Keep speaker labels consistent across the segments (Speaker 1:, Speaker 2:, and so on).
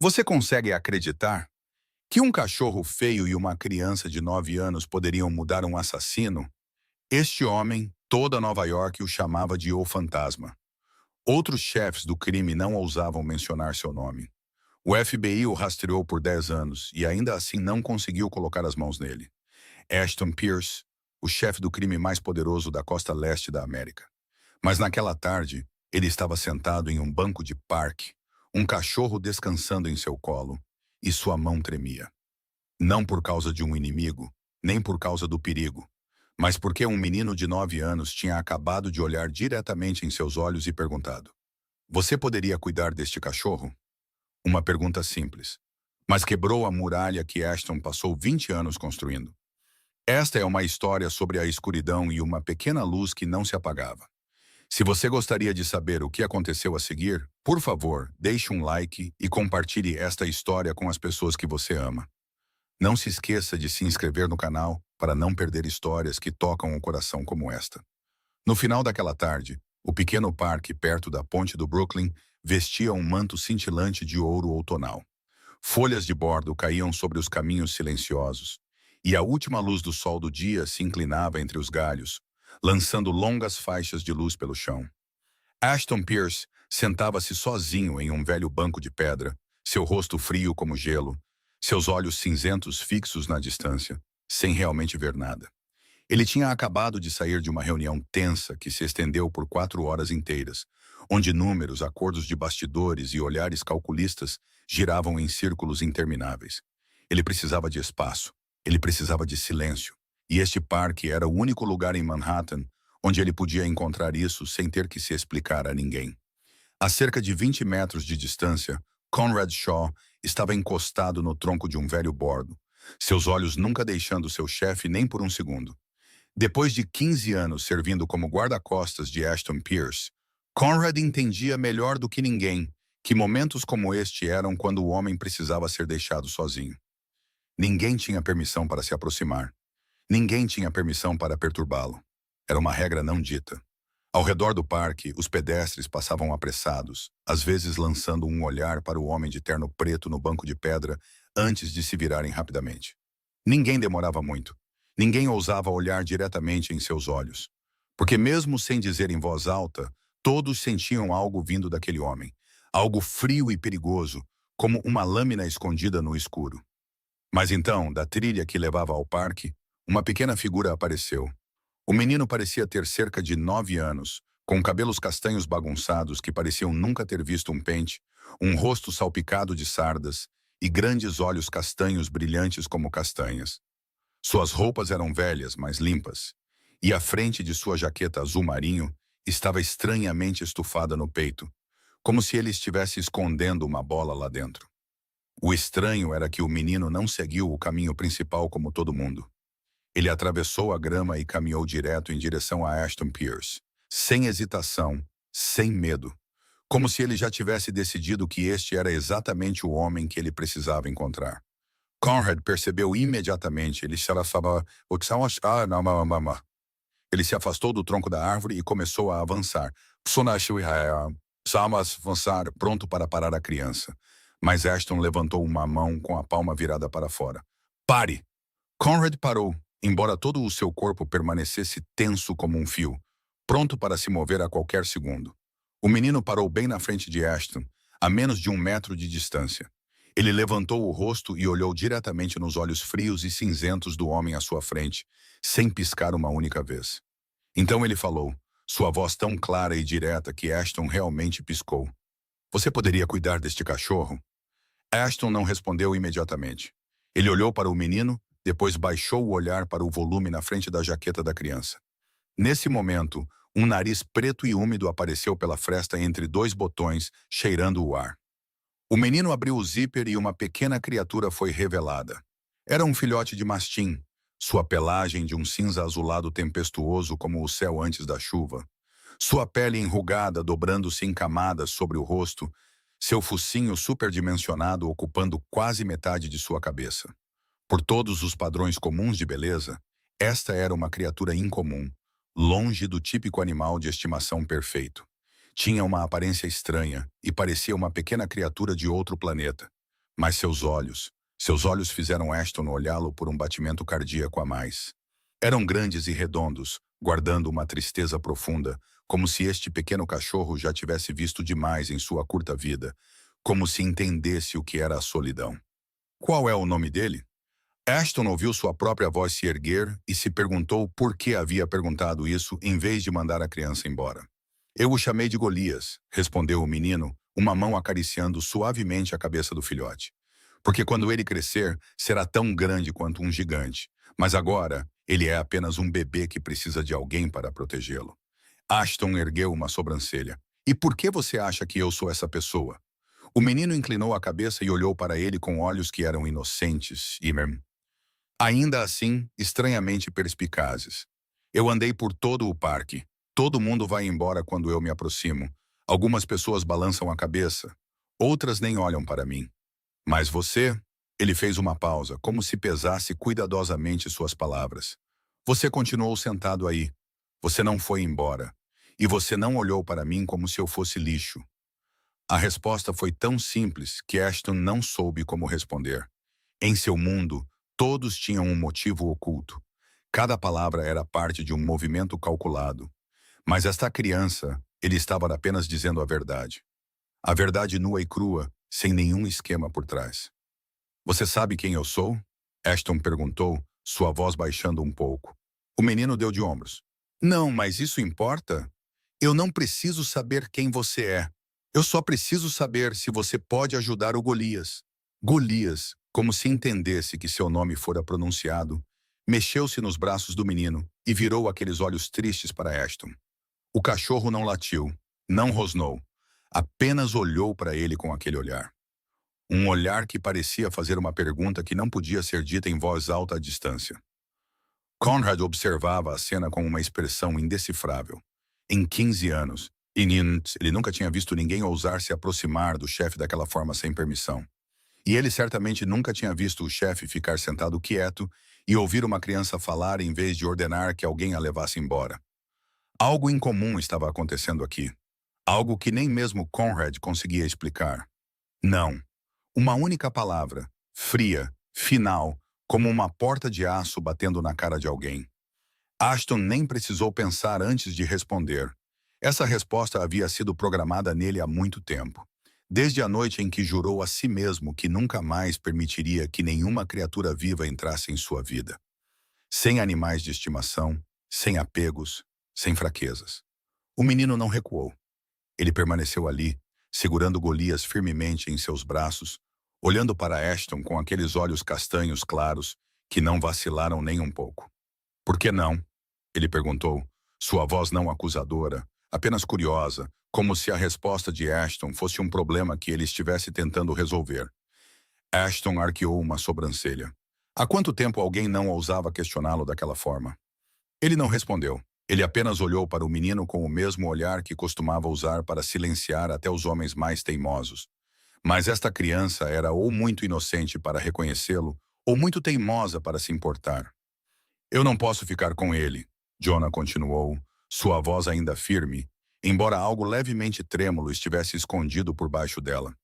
Speaker 1: Você consegue acreditar que um cachorro feio e uma criança de 9 anos poderiam mudar um assassino? Este homem, toda Nova York o chamava de O Fantasma. Outros chefes do crime não ousavam mencionar seu nome. O FBI o rastreou por 10 anos e ainda assim não conseguiu colocar as mãos nele. Ashton Pierce, o chefe do crime mais poderoso da costa leste da América. Mas naquela tarde, ele estava sentado em um banco de parque, um cachorro descansando em seu colo, e sua mão tremia. Não por causa de um inimigo, nem por causa do perigo, mas porque um menino de 9 anos tinha acabado de olhar diretamente em seus olhos e perguntado: "Você poderia cuidar deste cachorro?" Uma pergunta simples, mas quebrou a muralha que Ashton passou 20 anos construindo. Esta é uma história sobre a escuridão e uma pequena luz que não se apagava. Se você gostaria de saber o que aconteceu a seguir, por favor, deixe um like e compartilhe esta história com as pessoas que você ama. Não se esqueça de se inscrever no canal para não perder histórias que tocam o coração como esta. No final daquela tarde, o pequeno parque perto da ponte do Brooklyn vestia um manto cintilante de ouro outonal. Folhas de bordo caíam sobre os caminhos silenciosos, e a última luz do sol do dia se inclinava entre os galhos, lançando longas faixas de luz pelo chão. Ashton Pierce sentava-se sozinho em um velho banco de pedra, seu rosto frio como gelo, seus olhos cinzentos fixos na distância, sem realmente ver nada. Ele tinha acabado de sair de uma reunião tensa que se estendeu por 4 horas inteiras, onde números, acordos de bastidores e olhares calculistas giravam em círculos intermináveis. Ele precisava de espaço, ele precisava de silêncio, e este parque era o único lugar em Manhattan onde ele podia encontrar isso sem ter que se explicar a ninguém. A cerca de 20 metros de distância, Conrad Shaw estava encostado no tronco de um velho bordo, seus olhos nunca deixando seu chefe nem por um segundo. Depois de 15 anos servindo como guarda-costas de Ashton Pierce, Conrad entendia melhor do que ninguém que momentos como este eram quando o homem precisava ser deixado sozinho. Ninguém tinha permissão para se aproximar. Ninguém tinha permissão para perturbá-lo. Era uma regra não dita. Ao redor do parque, os pedestres passavam apressados, às vezes lançando um olhar para o homem de terno preto no banco de pedra antes de se virarem rapidamente. Ninguém demorava muito. Ninguém ousava olhar diretamente em seus olhos. Porque mesmo sem dizer em voz alta, todos sentiam algo vindo daquele homem. Algo frio e perigoso, como uma lâmina escondida no escuro. Mas então, da trilha que levava ao parque, uma pequena figura apareceu. O menino parecia ter cerca de 9 anos, com cabelos castanhos bagunçados que pareciam nunca ter visto um pente, um rosto salpicado de sardas e grandes olhos castanhos brilhantes como castanhas. Suas roupas eram velhas, mas limpas, e a frente de sua jaqueta azul marinho estava estranhamente estufada no peito, como se ele estivesse escondendo uma bola lá dentro. O estranho era que o menino não seguiu o caminho principal como todo mundo. Ele atravessou a grama e caminhou direto em direção a Ashton Pierce, sem hesitação, sem medo, como se ele já tivesse decidido que este era exatamente o homem que ele precisava encontrar. Conrad percebeu imediatamente. Ele se afastou do tronco da árvore e começou a avançar. Avançar, pronto para parar a criança. Mas Ashton levantou uma mão com a palma virada para fora. "Pare!" Conrad parou, embora todo o seu corpo permanecesse tenso como um fio, pronto para se mover a qualquer segundo. O menino parou bem na frente de Ashton, a menos de 1 metro de distância. Ele levantou o rosto e olhou diretamente nos olhos frios e cinzentos do homem à sua frente, sem piscar uma única vez. Então ele falou, sua voz tão clara e direta que Ashton realmente piscou. "Você poderia cuidar deste cachorro?" Ashton não respondeu imediatamente. Ele olhou para o menino, depois baixou o olhar para o volume na frente da jaqueta da criança. Nesse momento, um nariz preto e úmido apareceu pela fresta entre 2 botões, cheirando o ar. O menino abriu o zíper e uma pequena criatura foi revelada. Era um filhote de mastim, sua pelagem de um cinza azulado tempestuoso como o céu antes da chuva. Sua pele enrugada dobrando-se em camadas sobre o rosto, seu focinho superdimensionado ocupando quase metade de sua cabeça. Por todos os padrões comuns de beleza, esta era uma criatura incomum, longe do típico animal de estimação perfeito. Tinha uma aparência estranha e parecia uma pequena criatura de outro planeta. Mas seus olhos fizeram Ashton olhá-lo por um batimento cardíaco a mais. Eram grandes e redondos, guardando uma tristeza profunda, como se este pequeno cachorro já tivesse visto demais em sua curta vida, como se entendesse o que era a solidão. Qual é o nome dele? Ashton ouviu sua própria voz se erguer e se perguntou por que havia perguntado isso em vez de mandar a criança embora. Eu o chamei de Golias, respondeu o menino, uma mão acariciando suavemente a cabeça do filhote. Porque quando ele crescer, será tão grande quanto um gigante. Mas agora, ele é apenas um bebê que precisa de alguém para protegê-lo. Ashton ergueu uma sobrancelha. E por que você acha que eu sou essa pessoa? O menino inclinou a cabeça e olhou para ele com olhos que eram inocentes e, ainda assim, estranhamente perspicazes. Eu andei por todo o parque. Todo mundo vai embora quando eu me aproximo. Algumas pessoas balançam a cabeça. Outras nem olham para mim. Mas você? Ele fez uma pausa, como se pesasse cuidadosamente suas palavras. Você continuou sentado aí. Você não foi embora. E você não olhou para mim como se eu fosse lixo. A resposta foi tão simples que Ashton não soube como responder. Em seu mundo, todos tinham um motivo oculto. Cada palavra era parte de um movimento calculado. Mas esta criança, ele estava apenas dizendo a verdade. A verdade nua e crua, sem nenhum esquema por trás. Você sabe quem eu sou? Ashton perguntou, sua voz baixando um pouco. O menino deu de ombros. Não, mas isso importa? Eu não preciso saber quem você é. Eu só preciso saber se você pode ajudar o Golias. Golias, como se entendesse que seu nome fora pronunciado, mexeu-se nos braços do menino e virou aqueles olhos tristes para Ashton. O cachorro não latiu, não rosnou, apenas olhou para ele com aquele olhar. Um olhar que parecia fazer uma pergunta que não podia ser dita em voz alta à distância. Conrad observava a cena com uma expressão indecifrável. Em 15 anos, ele nunca tinha visto ninguém ousar se aproximar do chefe daquela forma sem permissão. E ele certamente nunca tinha visto o chefe ficar sentado quieto e ouvir uma criança falar em vez de ordenar que alguém a levasse embora. Algo incomum estava acontecendo aqui. Algo que nem mesmo Conrad conseguia explicar. Não. Uma única palavra, fria, final, como uma porta de aço batendo na cara de alguém. Ashton nem precisou pensar antes de responder. Essa resposta havia sido programada nele há muito tempo. Desde a noite em que jurou a si mesmo que nunca mais permitiria que nenhuma criatura viva entrasse em sua vida. Sem animais de estimação, sem apegos, sem fraquezas. O menino não recuou. Ele permaneceu ali, segurando Golias firmemente em seus braços, olhando para Ashton com aqueles olhos castanhos claros que não vacilaram nem um pouco. Por que não? Ele perguntou, sua voz não acusadora, apenas curiosa, como se a resposta de Ashton fosse um problema que ele estivesse tentando resolver. Ashton arqueou uma sobrancelha. Há quanto tempo alguém não ousava questioná-lo daquela forma? Ele não respondeu. Ele apenas olhou para o menino com o mesmo olhar que costumava usar para silenciar até os homens mais teimosos. Mas esta criança era ou muito inocente para reconhecê-lo, ou muito teimosa para se importar. Eu não posso ficar com ele, Jonah continuou, sua voz ainda firme, embora algo levemente trêmulo estivesse escondido por baixo dela.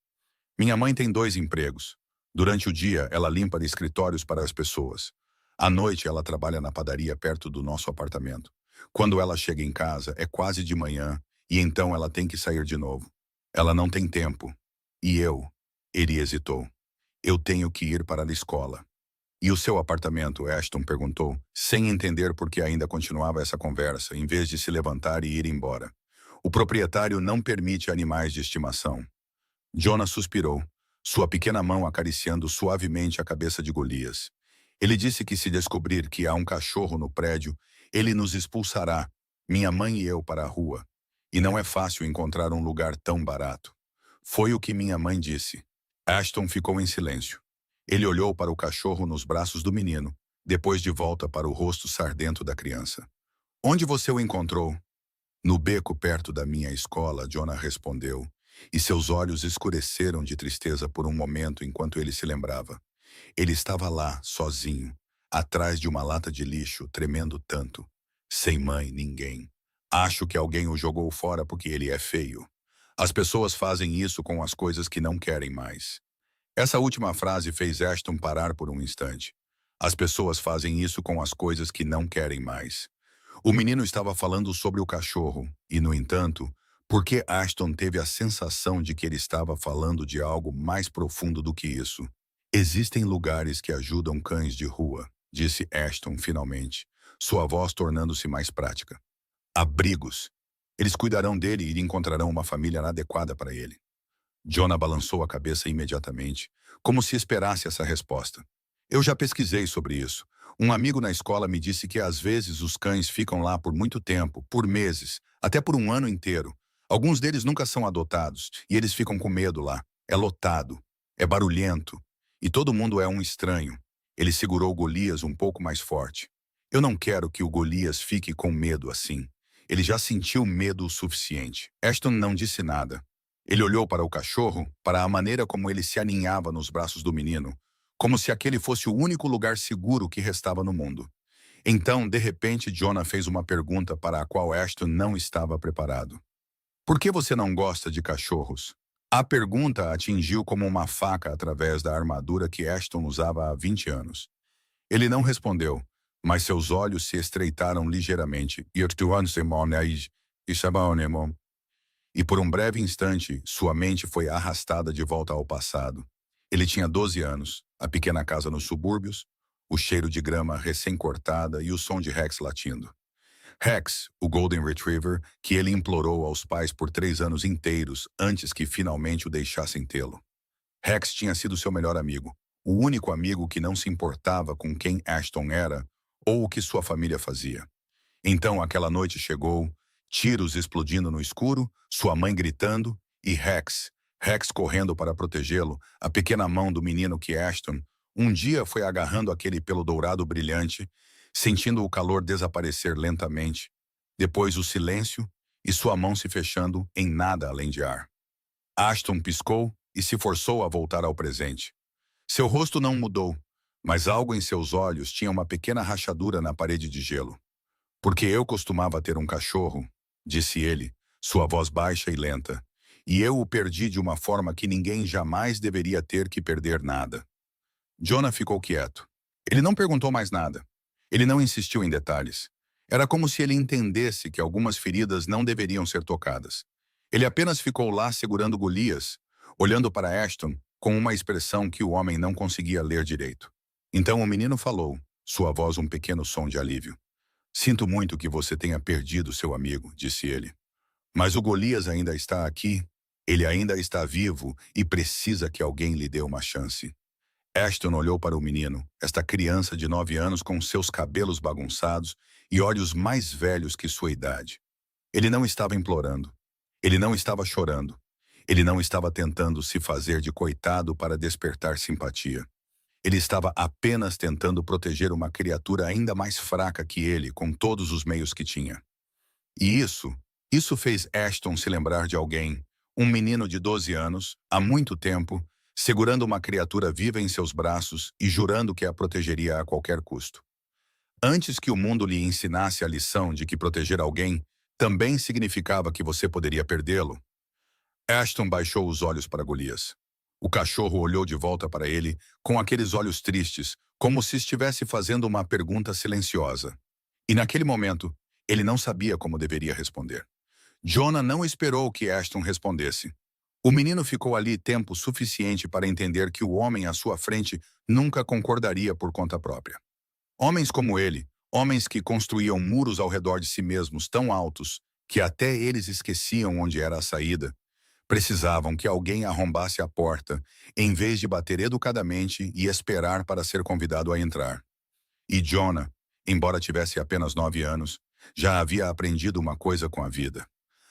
Speaker 1: Minha mãe tem 2 empregos. Durante o dia, ela limpa escritórios para as pessoas. À noite, ela trabalha na padaria perto do nosso apartamento. Quando ela chega em casa, é quase de manhã, e então ela tem que sair de novo. Ela não tem tempo. E eu? Ele hesitou. Eu tenho que ir para a escola. E o seu apartamento? Ashton perguntou, sem entender por que ainda continuava essa conversa, em vez de se levantar e ir embora. O proprietário não permite animais de estimação. Jonah suspirou, sua pequena mão acariciando suavemente a cabeça de Golias. Ele disse que se descobrir que há um cachorro no prédio, ele nos expulsará, minha mãe e eu, para a rua. E não é fácil encontrar um lugar tão barato. Foi o que minha mãe disse. Ashton ficou em silêncio. Ele olhou para o cachorro nos braços do menino, depois de volta para o rosto sardento da criança. Onde você o encontrou? No beco perto da minha escola, Jonah respondeu, e seus olhos escureceram de tristeza por um momento enquanto ele se lembrava. Ele estava lá, sozinho, atrás de uma lata de lixo, tremendo tanto. Sem mãe, ninguém. Acho que alguém o jogou fora porque ele é feio. As pessoas fazem isso com as coisas que não querem mais. Essa última frase fez Ashton parar por um instante. As pessoas fazem isso com as coisas que não querem mais. O menino estava falando sobre o cachorro, e, no entanto, por que Ashton teve a sensação de que ele estava falando de algo mais profundo do que isso? Existem lugares que ajudam cães de rua, disse Ashton finalmente, sua voz tornando-se mais prática. Abrigos. Eles cuidarão dele e encontrarão uma família adequada para ele. Jonah balançou a cabeça imediatamente, como se esperasse essa resposta. Eu já pesquisei sobre isso. Um amigo na escola me disse que às vezes os cães ficam lá por muito tempo, por meses, até por um ano inteiro. Alguns deles nunca são adotados e eles ficam com medo lá. É lotado, é barulhento e todo mundo é um estranho. Ele segurou Golias um pouco mais forte. Eu não quero que o Golias fique com medo assim. Ele já sentiu medo o suficiente. Ashton não disse nada. Ele olhou para o cachorro, para a maneira como ele se aninhava nos braços do menino, como se aquele fosse o único lugar seguro que restava no mundo. Então, de repente, Jonah fez uma pergunta para a qual Ashton não estava preparado. Por que você não gosta de cachorros? A pergunta atingiu como uma faca através da armadura que Ashton usava há 20 anos. Ele não respondeu, mas seus olhos se estreitaram ligeiramente. E por um breve instante, sua mente foi arrastada de volta ao passado. Ele tinha 12 anos, a pequena casa nos subúrbios, o cheiro de grama recém-cortada e o som de Rex latindo. Rex, o Golden Retriever, que ele implorou aos pais por 3 anos inteiros antes que finalmente o deixassem tê-lo. Rex tinha sido seu melhor amigo, o único amigo que não se importava com quem Ashton era ou o que sua família fazia. Então aquela noite chegou, tiros explodindo no escuro, sua mãe gritando e Rex correndo para protegê-lo, a pequena mão do menino que Ashton um dia foi agarrando aquele pelo dourado brilhante, sentindo o calor desaparecer lentamente, depois o silêncio e sua mão se fechando em nada além de ar. Ashton piscou e se forçou a voltar ao presente. Seu rosto não mudou, mas algo em seus olhos tinha uma pequena rachadura na parede de gelo. Porque eu costumava ter um cachorro, disse ele, sua voz baixa e lenta, e eu o perdi de uma forma que ninguém jamais deveria ter que perder nada. Jonah ficou quieto. Ele não perguntou mais nada. Ele não insistiu em detalhes. Era como se ele entendesse que algumas feridas não deveriam ser tocadas. Ele apenas ficou lá segurando Golias, olhando para Ashton com uma expressão que o homem não conseguia ler direito. Então o menino falou, sua voz um pequeno som de alívio. Sinto muito que você tenha perdido seu amigo, disse ele. Mas o Golias ainda está aqui, ele ainda está vivo e precisa que alguém lhe dê uma chance. Ashton olhou para o menino, esta criança de 9 anos com seus cabelos bagunçados e olhos mais velhos que sua idade. Ele não estava implorando. Ele não estava chorando. Ele não estava tentando se fazer de coitado para despertar simpatia. Ele estava apenas tentando proteger uma criatura ainda mais fraca que ele com todos os meios que tinha. E isso fez Ashton se lembrar de alguém, um menino de 12 anos, há muito tempo, segurando uma criatura viva em seus braços e jurando que a protegeria a qualquer custo. Antes que o mundo lhe ensinasse a lição de que proteger alguém também significava que você poderia perdê-lo, Ashton baixou os olhos para Golias. O cachorro olhou de volta para ele com aqueles olhos tristes, como se estivesse fazendo uma pergunta silenciosa. E naquele momento, ele não sabia como deveria responder. Jonah não esperou que Ashton respondesse. O menino ficou ali tempo suficiente para entender que o homem à sua frente nunca concordaria por conta própria. Homens como ele, homens que construíam muros ao redor de si mesmos tão altos que até eles esqueciam onde era a saída, precisavam que alguém arrombasse a porta, em vez de bater educadamente e esperar para ser convidado a entrar. E Jonah, embora tivesse apenas 9 anos, já havia aprendido uma coisa com a vida.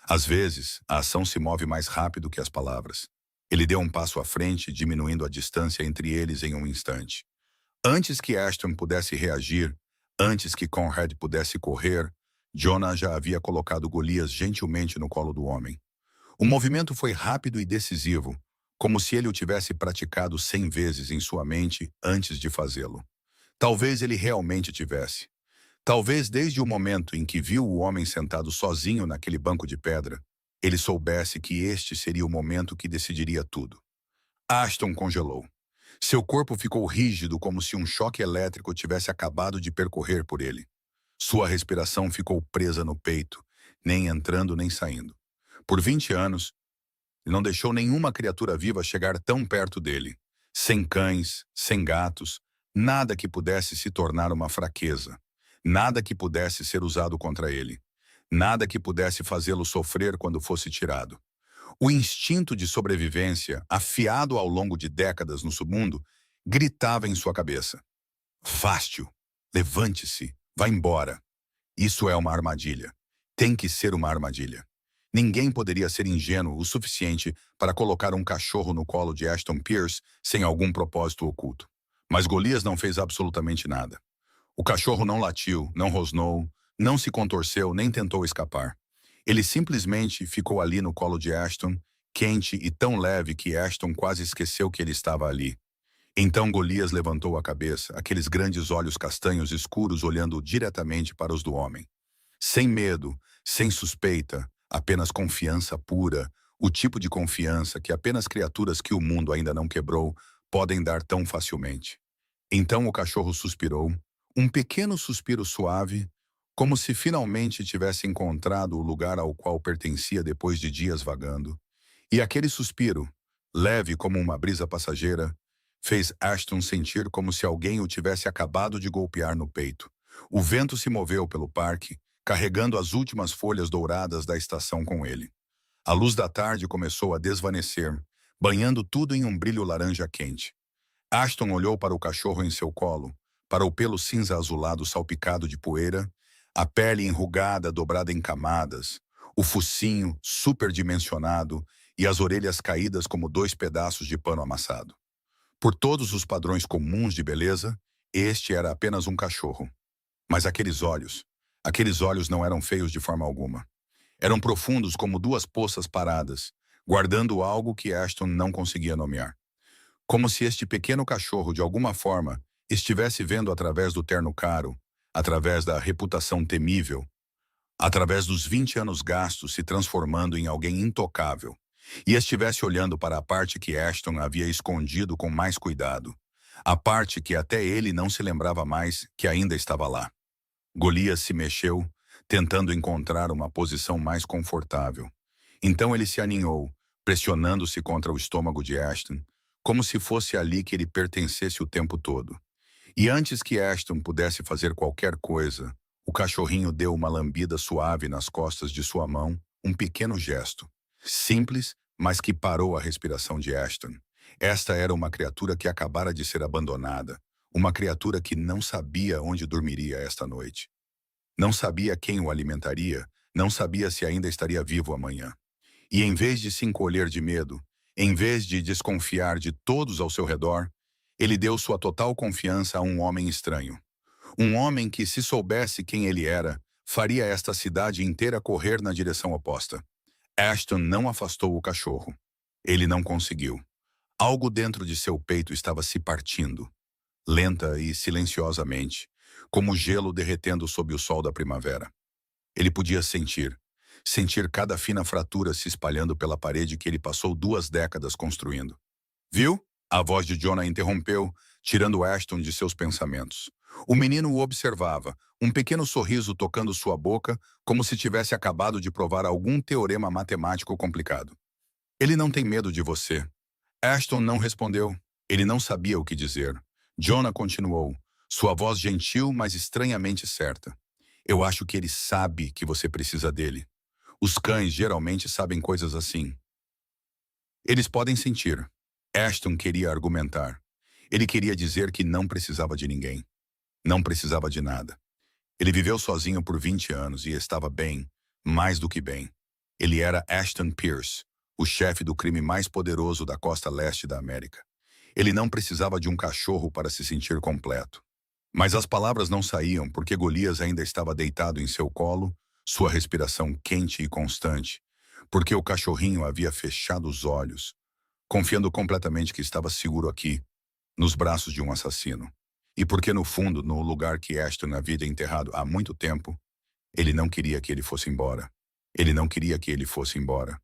Speaker 1: Às vezes, a ação se move mais rápido que as palavras. Ele deu um passo à frente, diminuindo a distância entre eles em um instante. Antes que Ashton pudesse reagir, antes que Conrad pudesse correr, Jonah já havia colocado Golias gentilmente no colo do homem. O movimento foi rápido e decisivo, como se ele o tivesse praticado 100 vezes em sua mente antes de fazê-lo. Talvez ele realmente tivesse. Talvez desde o momento em que viu o homem sentado sozinho naquele banco de pedra, ele soubesse que este seria o momento que decidiria tudo. Ashton congelou. Seu corpo ficou rígido como se um choque elétrico tivesse acabado de percorrer por ele. Sua respiração ficou presa no peito, nem entrando nem saindo. Por 20 anos, ele não deixou nenhuma criatura viva chegar tão perto dele. Sem cães, sem gatos, nada que pudesse se tornar uma fraqueza. Nada que pudesse ser usado contra ele. Nada que pudesse fazê-lo sofrer quando fosse tirado. O instinto de sobrevivência, afiado ao longo de décadas no submundo, gritava em sua cabeça. Afaste-o. Levante-se. Vá embora. Isso é uma armadilha. Tem que ser uma armadilha. Ninguém poderia ser ingênuo o suficiente para colocar um cachorro no colo de Ashton Pierce sem algum propósito oculto. Mas Golias não fez absolutamente nada. O cachorro não latiu, não rosnou, não se contorceu, nem tentou escapar. Ele simplesmente ficou ali no colo de Ashton, quente e tão leve que Ashton quase esqueceu que ele estava ali. Então Golias levantou a cabeça, aqueles grandes olhos castanhos escuros olhando diretamente para os do homem. Sem medo, sem suspeita, apenas confiança pura, o tipo de confiança que apenas criaturas que o mundo ainda não quebrou podem dar tão facilmente. Então o cachorro suspirou, um pequeno suspiro suave, como se finalmente tivesse encontrado o lugar ao qual pertencia depois de dias vagando. E aquele suspiro, leve como uma brisa passageira, fez Ashton sentir como se alguém o tivesse acabado de golpear no peito. O vento se moveu pelo parque, carregando as últimas folhas douradas da estação com ele. A luz da tarde começou a desvanecer, banhando tudo em um brilho laranja quente. Ashton olhou para o cachorro em seu colo, para o pelo cinza azulado salpicado de poeira, a pele enrugada dobrada em camadas, o focinho superdimensionado e as orelhas caídas como dois pedaços de pano amassado. Por todos os padrões comuns de beleza, este era apenas um cachorro. Mas aqueles olhos não eram feios de forma alguma. Eram profundos como duas poças paradas, guardando algo que Ashton não conseguia nomear. Como se este pequeno cachorro, de alguma forma, estivesse vendo através do terno caro, através da reputação temível, através dos 20 anos gastos se transformando em alguém intocável, e estivesse olhando para a parte que Ashton havia escondido com mais cuidado, a parte que até ele não se lembrava mais que ainda estava lá. Golias se mexeu, tentando encontrar uma posição mais confortável. Então ele se aninhou, pressionando-se contra o estômago de Ashton, como se fosse ali que ele pertencesse o tempo todo. E antes que Ashton pudesse fazer qualquer coisa, o cachorrinho deu uma lambida suave nas costas de sua mão, um pequeno gesto. Simples, mas que parou a respiração de Ashton. Esta era uma criatura que acabara de ser abandonada, uma criatura que não sabia onde dormiria esta noite. Não sabia quem o alimentaria, não sabia se ainda estaria vivo amanhã. E em vez de se encolher de medo, em vez de desconfiar de todos ao seu redor, ele deu sua total confiança a um homem estranho. Um homem que, se soubesse quem ele era, faria esta cidade inteira correr na direção oposta. Ashton não afastou o cachorro. Ele não conseguiu. Algo dentro de seu peito estava se partindo, lenta e silenciosamente, como gelo derretendo sob o sol da primavera. Ele podia sentir cada fina fratura se espalhando pela parede que ele passou 2 décadas construindo. Viu? A voz de Jonah interrompeu, tirando Ashton de seus pensamentos. O menino o observava, um pequeno sorriso tocando sua boca, como se tivesse acabado de provar algum teorema matemático complicado. Ele não tem medo de você. Ashton não respondeu. Ele não sabia o que dizer. Jonah continuou, sua voz gentil, mas estranhamente certa. Eu acho que ele sabe que você precisa dele. Os cães geralmente sabem coisas assim. Eles podem sentir. Ashton queria argumentar. Ele queria dizer que não precisava de ninguém. Não precisava de nada. Ele viveu sozinho por 20 anos e estava bem, mais do que bem. Ele era Ashton Pierce, o chefe do crime mais poderoso da costa leste da América. Ele não precisava de um cachorro para se sentir completo. Mas as palavras não saíam porque Golias ainda estava deitado em seu colo, sua respiração quente e constante, porque o cachorrinho havia fechado os olhos, confiando completamente que estava seguro aqui, nos braços de um assassino. E porque no fundo, no lugar que Ashton havia enterrado há muito tempo, ele não queria que ele fosse embora. Ele não queria que ele fosse embora.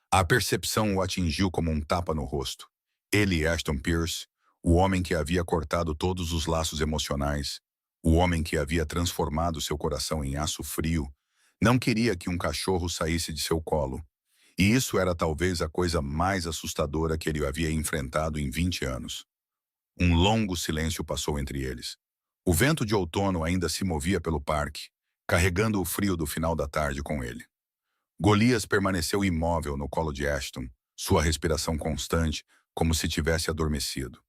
Speaker 1: A percepção o atingiu como um tapa no rosto. Ele, Ashton Pierce, O homem que havia cortado todos os laços emocionais, o homem que havia transformado seu coração em aço frio, não queria que um cachorro saísse de seu colo. E isso era talvez a coisa mais assustadora que ele havia enfrentado em 20 anos. Um longo silêncio passou entre eles. O vento de outono ainda se movia pelo parque, carregando o frio do final da tarde com ele. Golias permaneceu imóvel no colo de Ashton, sua respiração constante, como se tivesse adormecido.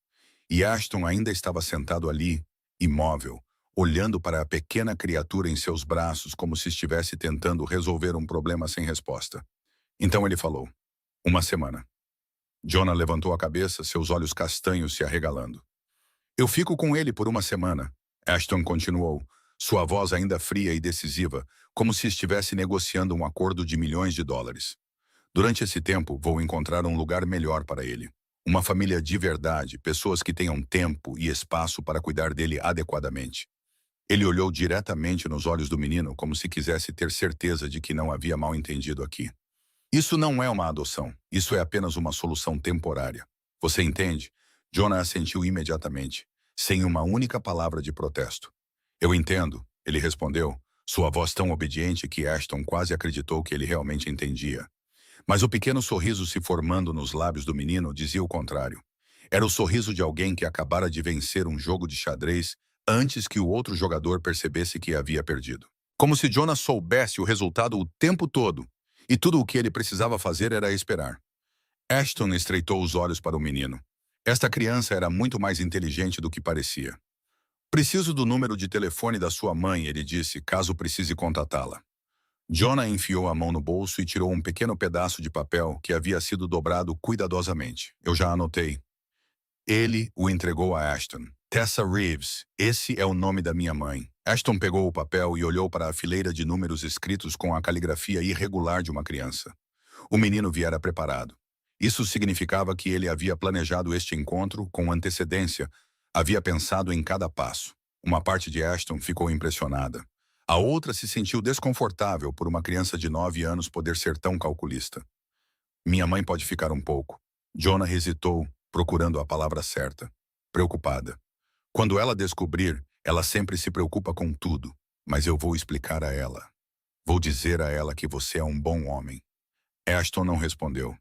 Speaker 1: E Ashton ainda estava sentado ali, imóvel, olhando para a pequena criatura em seus braços como se estivesse tentando resolver um problema sem resposta. Então ele falou: "Uma semana." Jonah levantou a cabeça, seus olhos castanhos se arregalando. "Eu fico com ele por uma semana." Ashton continuou, sua voz ainda fria e decisiva, como se estivesse negociando um acordo de milhões de dólares. "Durante esse tempo, vou encontrar um lugar melhor para ele. Uma família de verdade, pessoas que tenham tempo e espaço para cuidar dele adequadamente." Ele olhou diretamente nos olhos do menino como se quisesse ter certeza de que não havia mal-entendido aqui. "Isso não é uma adoção. Isso é apenas uma solução temporária. Você entende?" Jonah assentiu imediatamente, sem uma única palavra de protesto. "Eu entendo," ele respondeu, sua voz tão obediente que Ashton quase acreditou que ele realmente entendia. Mas o pequeno sorriso se formando nos lábios do menino dizia o contrário. Era o sorriso de alguém que acabara de vencer um jogo de xadrez antes que o outro jogador percebesse que havia perdido. Como se Jonah soubesse o resultado o tempo todo, e tudo o que ele precisava fazer era esperar. Ashton estreitou os olhos para o menino. Esta criança era muito mais inteligente do que parecia. "Preciso do número de telefone da sua mãe," ele disse, "caso precise contatá-la." Jonah enfiou a mão no bolso e tirou um pequeno pedaço de papel que havia sido dobrado cuidadosamente. "Eu já anotei." Ele o entregou a Ashton. "Tessa Reeves, esse é o nome da minha mãe." Ashton pegou o papel e olhou para a fileira de números escritos com a caligrafia irregular de uma criança. O menino viera preparado. Isso significava que ele havia planejado este encontro com antecedência, havia pensado em cada passo. Uma parte de Ashton ficou impressionada. A outra se sentiu desconfortável por uma criança de 9 anos poder ser tão calculista. "Minha mãe pode ficar um pouco." Jonah hesitou, procurando a palavra certa. Preocupada. "Quando ela descobrir, ela sempre se preocupa com tudo. Mas eu vou explicar a ela. Vou dizer a ela que você é um bom homem." Ashton não respondeu.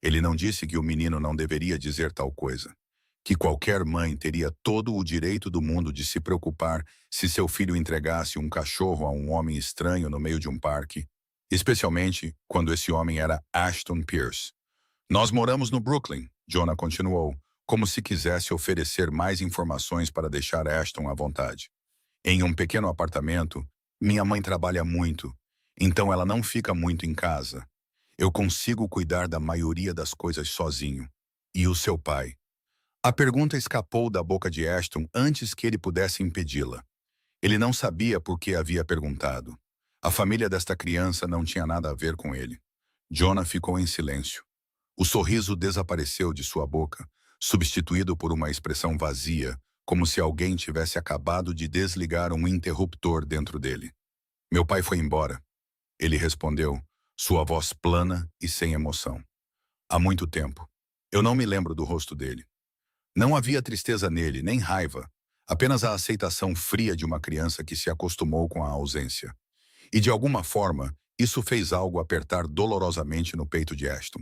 Speaker 1: Ele não disse que o menino não deveria dizer tal coisa. Que qualquer mãe teria todo o direito do mundo de se preocupar se seu filho entregasse um cachorro a um homem estranho no meio de um parque, especialmente quando esse homem era Ashton Pierce. "Nós moramos no Brooklyn," Jonah continuou, como se quisesse oferecer mais informações para deixar Ashton à vontade. "Em um pequeno apartamento, minha mãe trabalha muito, então ela não fica muito em casa. Eu consigo cuidar da maioria das coisas sozinho. E o seu pai?" A pergunta escapou da boca de Ashton antes que ele pudesse impedi-la. Ele não sabia por que havia perguntado. A família desta criança não tinha nada a ver com ele. Jonah ficou em silêncio. O sorriso desapareceu de sua boca, substituído por uma expressão vazia, como se alguém tivesse acabado de desligar um interruptor dentro dele. "Meu pai foi embora," ele respondeu, sua voz plana e sem emoção. "Há muito tempo. Eu não me lembro do rosto dele." Não havia tristeza nele, nem raiva, apenas a aceitação fria de uma criança que se acostumou com a ausência. E de alguma forma, isso fez algo apertar dolorosamente no peito de Ashton.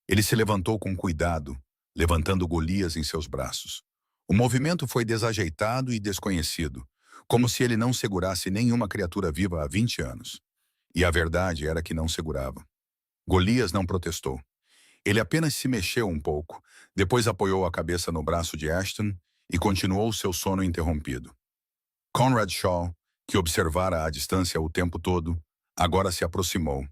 Speaker 1: Ele se levantou com cuidado, levantando Golias em seus braços. O movimento foi desajeitado e desconhecido, como se ele não segurasse nenhuma criatura viva há 20 anos. E a verdade era que não segurava. Golias não protestou. Ele apenas se mexeu um pouco, depois apoiou a cabeça no braço de Ashton e continuou seu sono interrompido. Conrad Shaw, que observara à distância o tempo todo, agora se aproximou.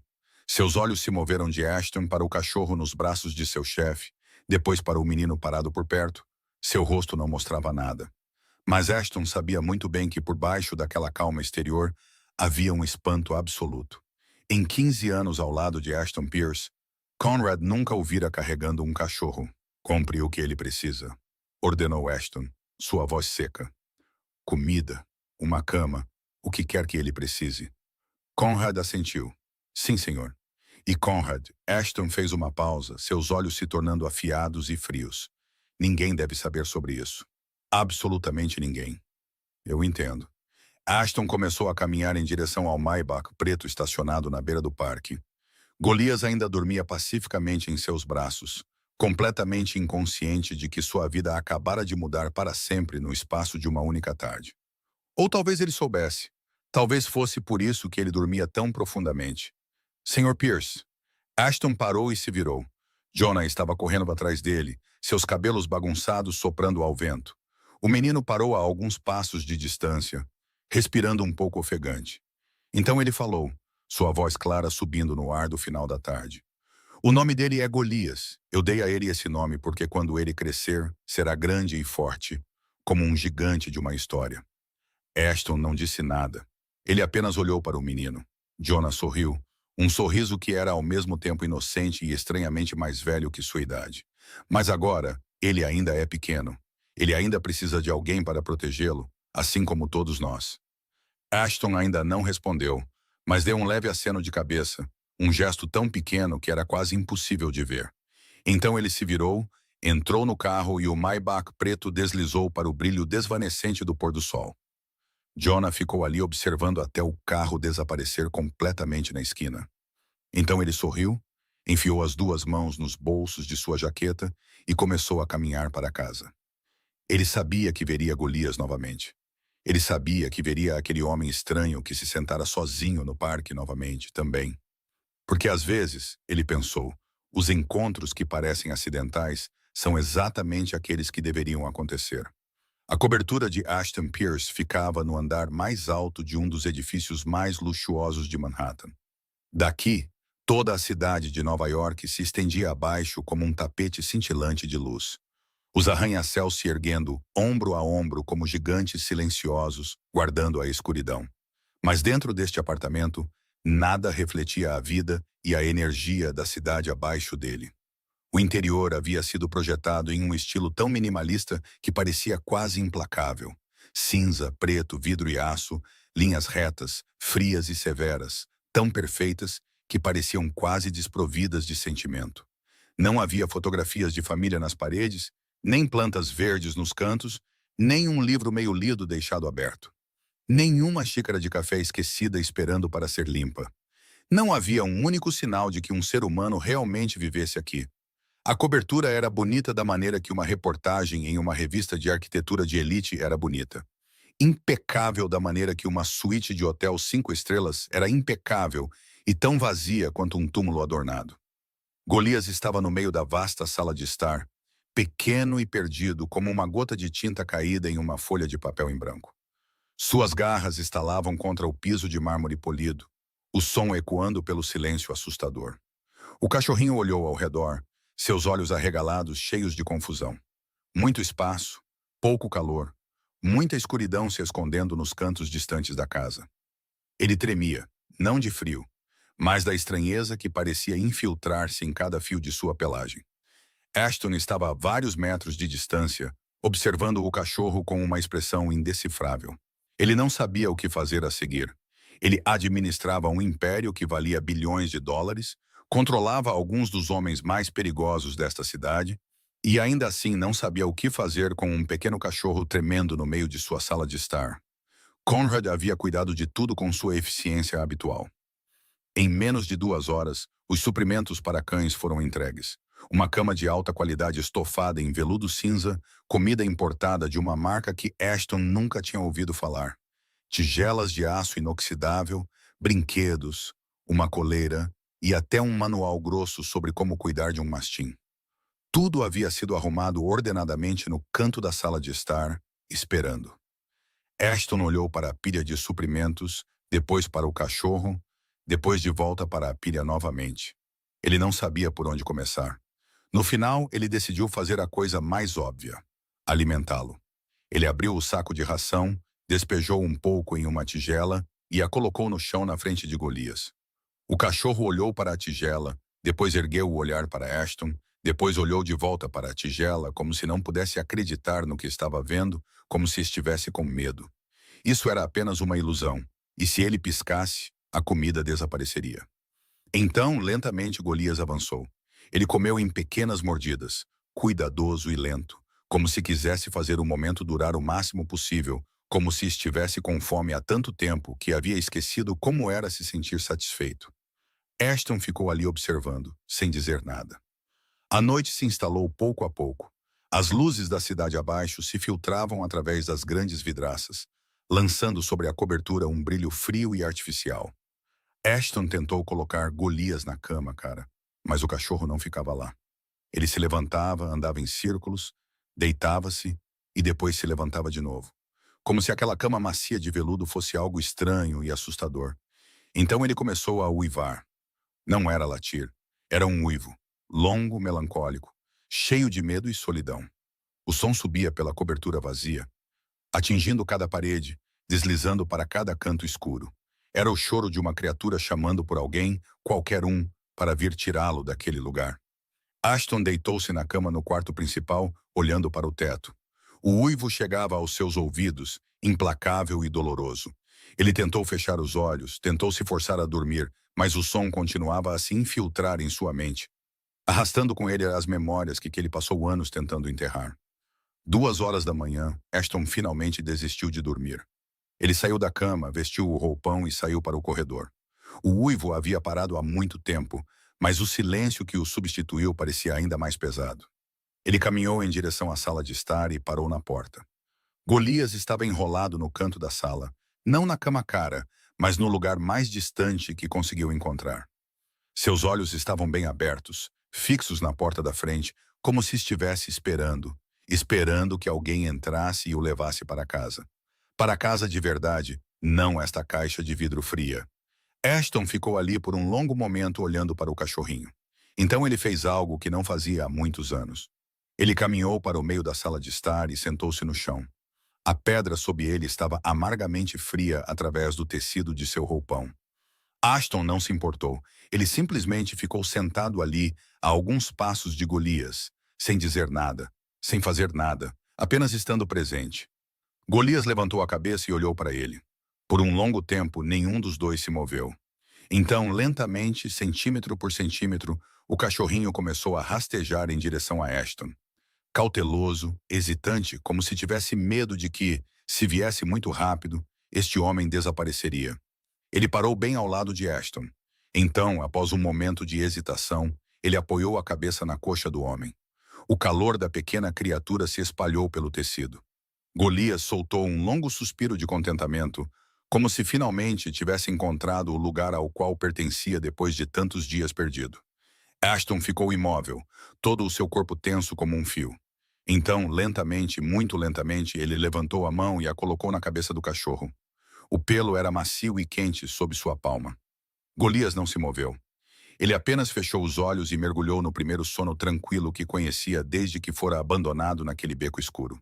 Speaker 1: Seus olhos se moveram de Ashton para o cachorro nos braços de seu chefe, depois para o menino parado por perto. Seu rosto não mostrava nada. Mas Ashton sabia muito bem que por baixo daquela calma exterior havia um espanto absoluto. Em 15 anos ao lado de Ashton Pierce, Conrad nunca o vira carregando um cachorro. "Compre o que ele precisa," ordenou Ashton, sua voz seca. "Comida, uma cama, o que quer que ele precise." Conrad assentiu. "Sim, senhor." E Conrad, Ashton fez uma pausa, seus olhos se tornando afiados e frios. Ninguém deve saber sobre isso. Absolutamente ninguém. Eu entendo. Ashton começou a caminhar em direção ao Maybach preto estacionado na beira do parque. Golias ainda dormia pacificamente em seus braços, completamente inconsciente de que sua vida acabara de mudar para sempre no espaço de uma única tarde. Ou talvez ele soubesse. Talvez fosse por isso que ele dormia tão profundamente. Senhor Pierce. Ashton parou e se virou. Jonah estava correndo atrás dele, seus cabelos bagunçados soprando ao vento. O menino parou a alguns passos de distância, respirando um pouco ofegante. Então ele falou, sua voz clara subindo no ar do final da tarde. O nome dele é Golias. Eu dei a ele esse nome porque quando ele crescer, será grande e forte, como um gigante de uma história. Ashton não disse nada. Ele apenas olhou para o menino. Jonah sorriu, um sorriso que era ao mesmo tempo inocente e estranhamente mais velho que sua idade. Mas agora, ele ainda é pequeno. Ele ainda precisa de alguém para protegê-lo, assim como todos nós. Ashton ainda não respondeu, mas deu um leve aceno de cabeça, um gesto tão pequeno que era quase impossível de ver. Então ele se virou, entrou no carro e o Maybach preto deslizou para o brilho desvanecente do pôr do sol. Jonah ficou ali observando até o carro desaparecer completamente na esquina. Então ele sorriu, enfiou as duas mãos nos bolsos de sua jaqueta e começou a caminhar para casa. Ele sabia que veria Golias novamente. Ele sabia que veria aquele homem estranho que se sentara sozinho no parque novamente, também. Porque às vezes, ele pensou, os encontros que parecem acidentais são exatamente aqueles que deveriam acontecer. A cobertura de Ashton Pierce ficava no andar mais alto de um dos edifícios mais luxuosos de Manhattan. Daqui, toda a cidade de Nova York se estendia abaixo como um tapete cintilante de luz. Os arranha-céus se erguendo, ombro a ombro, como gigantes silenciosos, guardando a escuridão. Mas dentro deste apartamento, nada refletia a vida e a energia da cidade abaixo dele. O interior havia sido projetado em um estilo tão minimalista que parecia quase implacável. Cinza, preto, vidro e aço, linhas retas, frias e severas, tão perfeitas que pareciam quase desprovidas de sentimento. Não havia fotografias de família nas paredes, nem plantas verdes nos cantos, nem um livro meio lido deixado aberto. Nenhuma xícara de café esquecida esperando para ser limpa. Não havia um único sinal de que um ser humano realmente vivesse aqui. A cobertura era bonita da maneira que uma reportagem em uma revista de arquitetura de elite era bonita. Impecável da maneira que uma suíte de hotel 5 estrelas era impecável e tão vazia quanto um túmulo adornado. Golias estava no meio da vasta sala de estar, pequeno e perdido como uma gota de tinta caída em uma folha de papel em branco. Suas garras estalavam contra o piso de mármore polido, o som ecoando pelo silêncio assustador. O cachorrinho olhou ao redor, seus olhos arregalados cheios de confusão. Muito espaço, pouco calor, muita escuridão se escondendo nos cantos distantes da casa. Ele tremia, não de frio, mas da estranheza que parecia infiltrar-se em cada fio de sua pelagem. Ashton estava a vários metros de distância, observando o cachorro com uma expressão indecifrável. Ele não sabia o que fazer a seguir. Ele administrava um império que valia bilhões de dólares, controlava alguns dos homens mais perigosos desta cidade, e ainda assim não sabia o que fazer com um pequeno cachorro tremendo no meio de sua sala de estar. Conrad havia cuidado de tudo com sua eficiência habitual. Em menos de 2 horas, os suprimentos para cães foram entregues. Uma cama de alta qualidade estofada em veludo cinza, comida importada de uma marca que Ashton nunca tinha ouvido falar. Tigelas de aço inoxidável, brinquedos, uma coleira e até um manual grosso sobre como cuidar de um mastim. Tudo havia sido arrumado ordenadamente no canto da sala de estar, esperando. Ashton olhou para a pilha de suprimentos, depois para o cachorro, depois de volta para a pilha novamente. Ele não sabia por onde começar. No final, ele decidiu fazer a coisa mais óbvia: alimentá-lo. Ele abriu o saco de ração, despejou um pouco em uma tigela e a colocou no chão na frente de Golias. O cachorro olhou para a tigela, depois ergueu o olhar para Ashton, depois olhou de volta para a tigela como se não pudesse acreditar no que estava vendo, como se estivesse com medo. Isso era apenas uma ilusão, e se ele piscasse, a comida desapareceria. Então, lentamente, Golias avançou. Ele comeu em pequenas mordidas, cuidadoso e lento, como se quisesse fazer o momento durar o máximo possível, como se estivesse com fome há tanto tempo que havia esquecido como era se sentir satisfeito. Ashton ficou ali observando, sem dizer nada. A noite se instalou pouco a pouco. As luzes da cidade abaixo se filtravam através das grandes vidraças, lançando sobre a cobertura um brilho frio e artificial. Ashton tentou colocar Golias na cama, cara, mas o cachorro não ficava lá. Ele se levantava, andava em círculos, deitava-se e depois se levantava de novo, como se aquela cama macia de veludo fosse algo estranho e assustador. Então ele começou a uivar. Não era latir, era um uivo, longo, melancólico, cheio de medo e solidão. O som subia pela cobertura vazia, atingindo cada parede, deslizando para cada canto escuro. Era o choro de uma criatura chamando por alguém, qualquer um, para vir tirá-lo daquele lugar. Ashton deitou-se na cama no quarto principal, olhando para o teto. O uivo chegava aos seus ouvidos, implacável e doloroso. Ele tentou fechar os olhos, tentou se forçar a dormir, mas o som continuava a se infiltrar em sua mente, arrastando com ele as memórias que ele passou anos tentando enterrar. 2 horas da manhã, Ashton finalmente desistiu de dormir. Ele saiu da cama, vestiu o roupão e saiu para o corredor. O uivo havia parado há muito tempo, mas o silêncio que o substituiu parecia ainda mais pesado. Ele caminhou em direção à sala de estar e parou na porta. Golias estava enrolado no canto da sala, não na cama cara, mas no lugar mais distante que conseguiu encontrar. Seus olhos estavam bem abertos, fixos na porta da frente, como se estivesse esperando que alguém entrasse e o levasse para casa. Para casa de verdade, não esta caixa de vidro fria. Ashton ficou ali por um longo momento olhando para o cachorrinho. Então ele fez algo que não fazia há muitos anos. Ele caminhou para o meio da sala de estar e sentou-se no chão. A pedra sob ele estava amargamente fria através do tecido de seu roupão. Ashton não se importou. Ele simplesmente ficou sentado ali, a alguns passos de Golias, sem dizer nada, sem fazer nada, apenas estando presente. Golias levantou a cabeça e olhou para ele. Por um longo tempo, nenhum dos dois se moveu. Então, lentamente, centímetro por centímetro, o cachorrinho começou a rastejar em direção a Ashton. Cauteloso, hesitante, como se tivesse medo de que, se viesse muito rápido, este homem desapareceria. Ele parou bem ao lado de Ashton. Então, após um momento de hesitação, ele apoiou a cabeça na coxa do homem. O calor da pequena criatura se espalhou pelo tecido. Golias soltou um longo suspiro de contentamento, como se finalmente tivesse encontrado o lugar ao qual pertencia depois de tantos dias perdido. Ashton ficou imóvel, todo o seu corpo tenso como um fio. Então, lentamente, muito lentamente, ele levantou a mão e a colocou na cabeça do cachorro. O pelo era macio e quente sob sua palma. Golias não se moveu. Ele apenas fechou os olhos e mergulhou no primeiro sono tranquilo que conhecia desde que fora abandonado naquele beco escuro.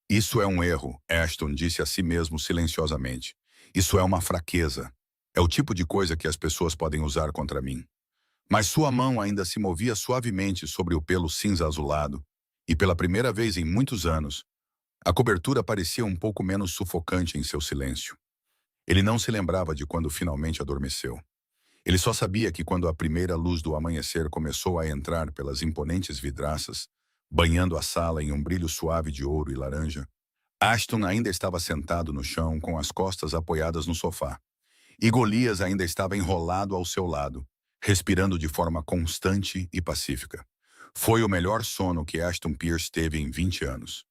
Speaker 1: Isso é um erro, Ashton disse a si mesmo silenciosamente. Isso é uma fraqueza. É o tipo de coisa que as pessoas podem usar contra mim. Mas sua mão ainda se movia suavemente sobre o pelo cinza azulado, e pela primeira vez em muitos anos, a cobertura parecia um pouco menos sufocante em seu silêncio. Ele não se lembrava de quando finalmente adormeceu. Ele só sabia que quando a primeira luz do amanhecer começou a entrar pelas imponentes vidraças, banhando a sala em um brilho suave de ouro e laranja, Ashton ainda estava sentado no chão com as costas apoiadas no sofá, e Golias ainda estava enrolado ao seu lado, respirando de forma constante e pacífica. Foi o melhor sono que Ashton Pierce teve em 20 anos.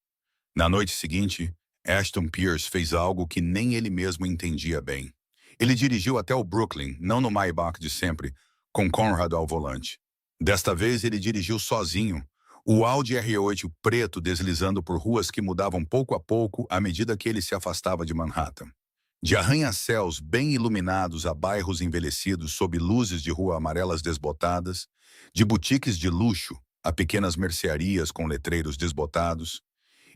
Speaker 1: Na noite seguinte, Ashton Pierce fez algo que nem ele mesmo entendia bem. Ele dirigiu até o Brooklyn, não no Maybach de sempre, com Conrad ao volante. Desta vez ele dirigiu sozinho, o Audi R8 preto deslizando por ruas que mudavam pouco a pouco à medida que ele se afastava de Manhattan. De arranha-céus bem iluminados a bairros envelhecidos sob luzes de rua amarelas desbotadas, de boutiques de luxo a pequenas mercearias com letreiros desbotados,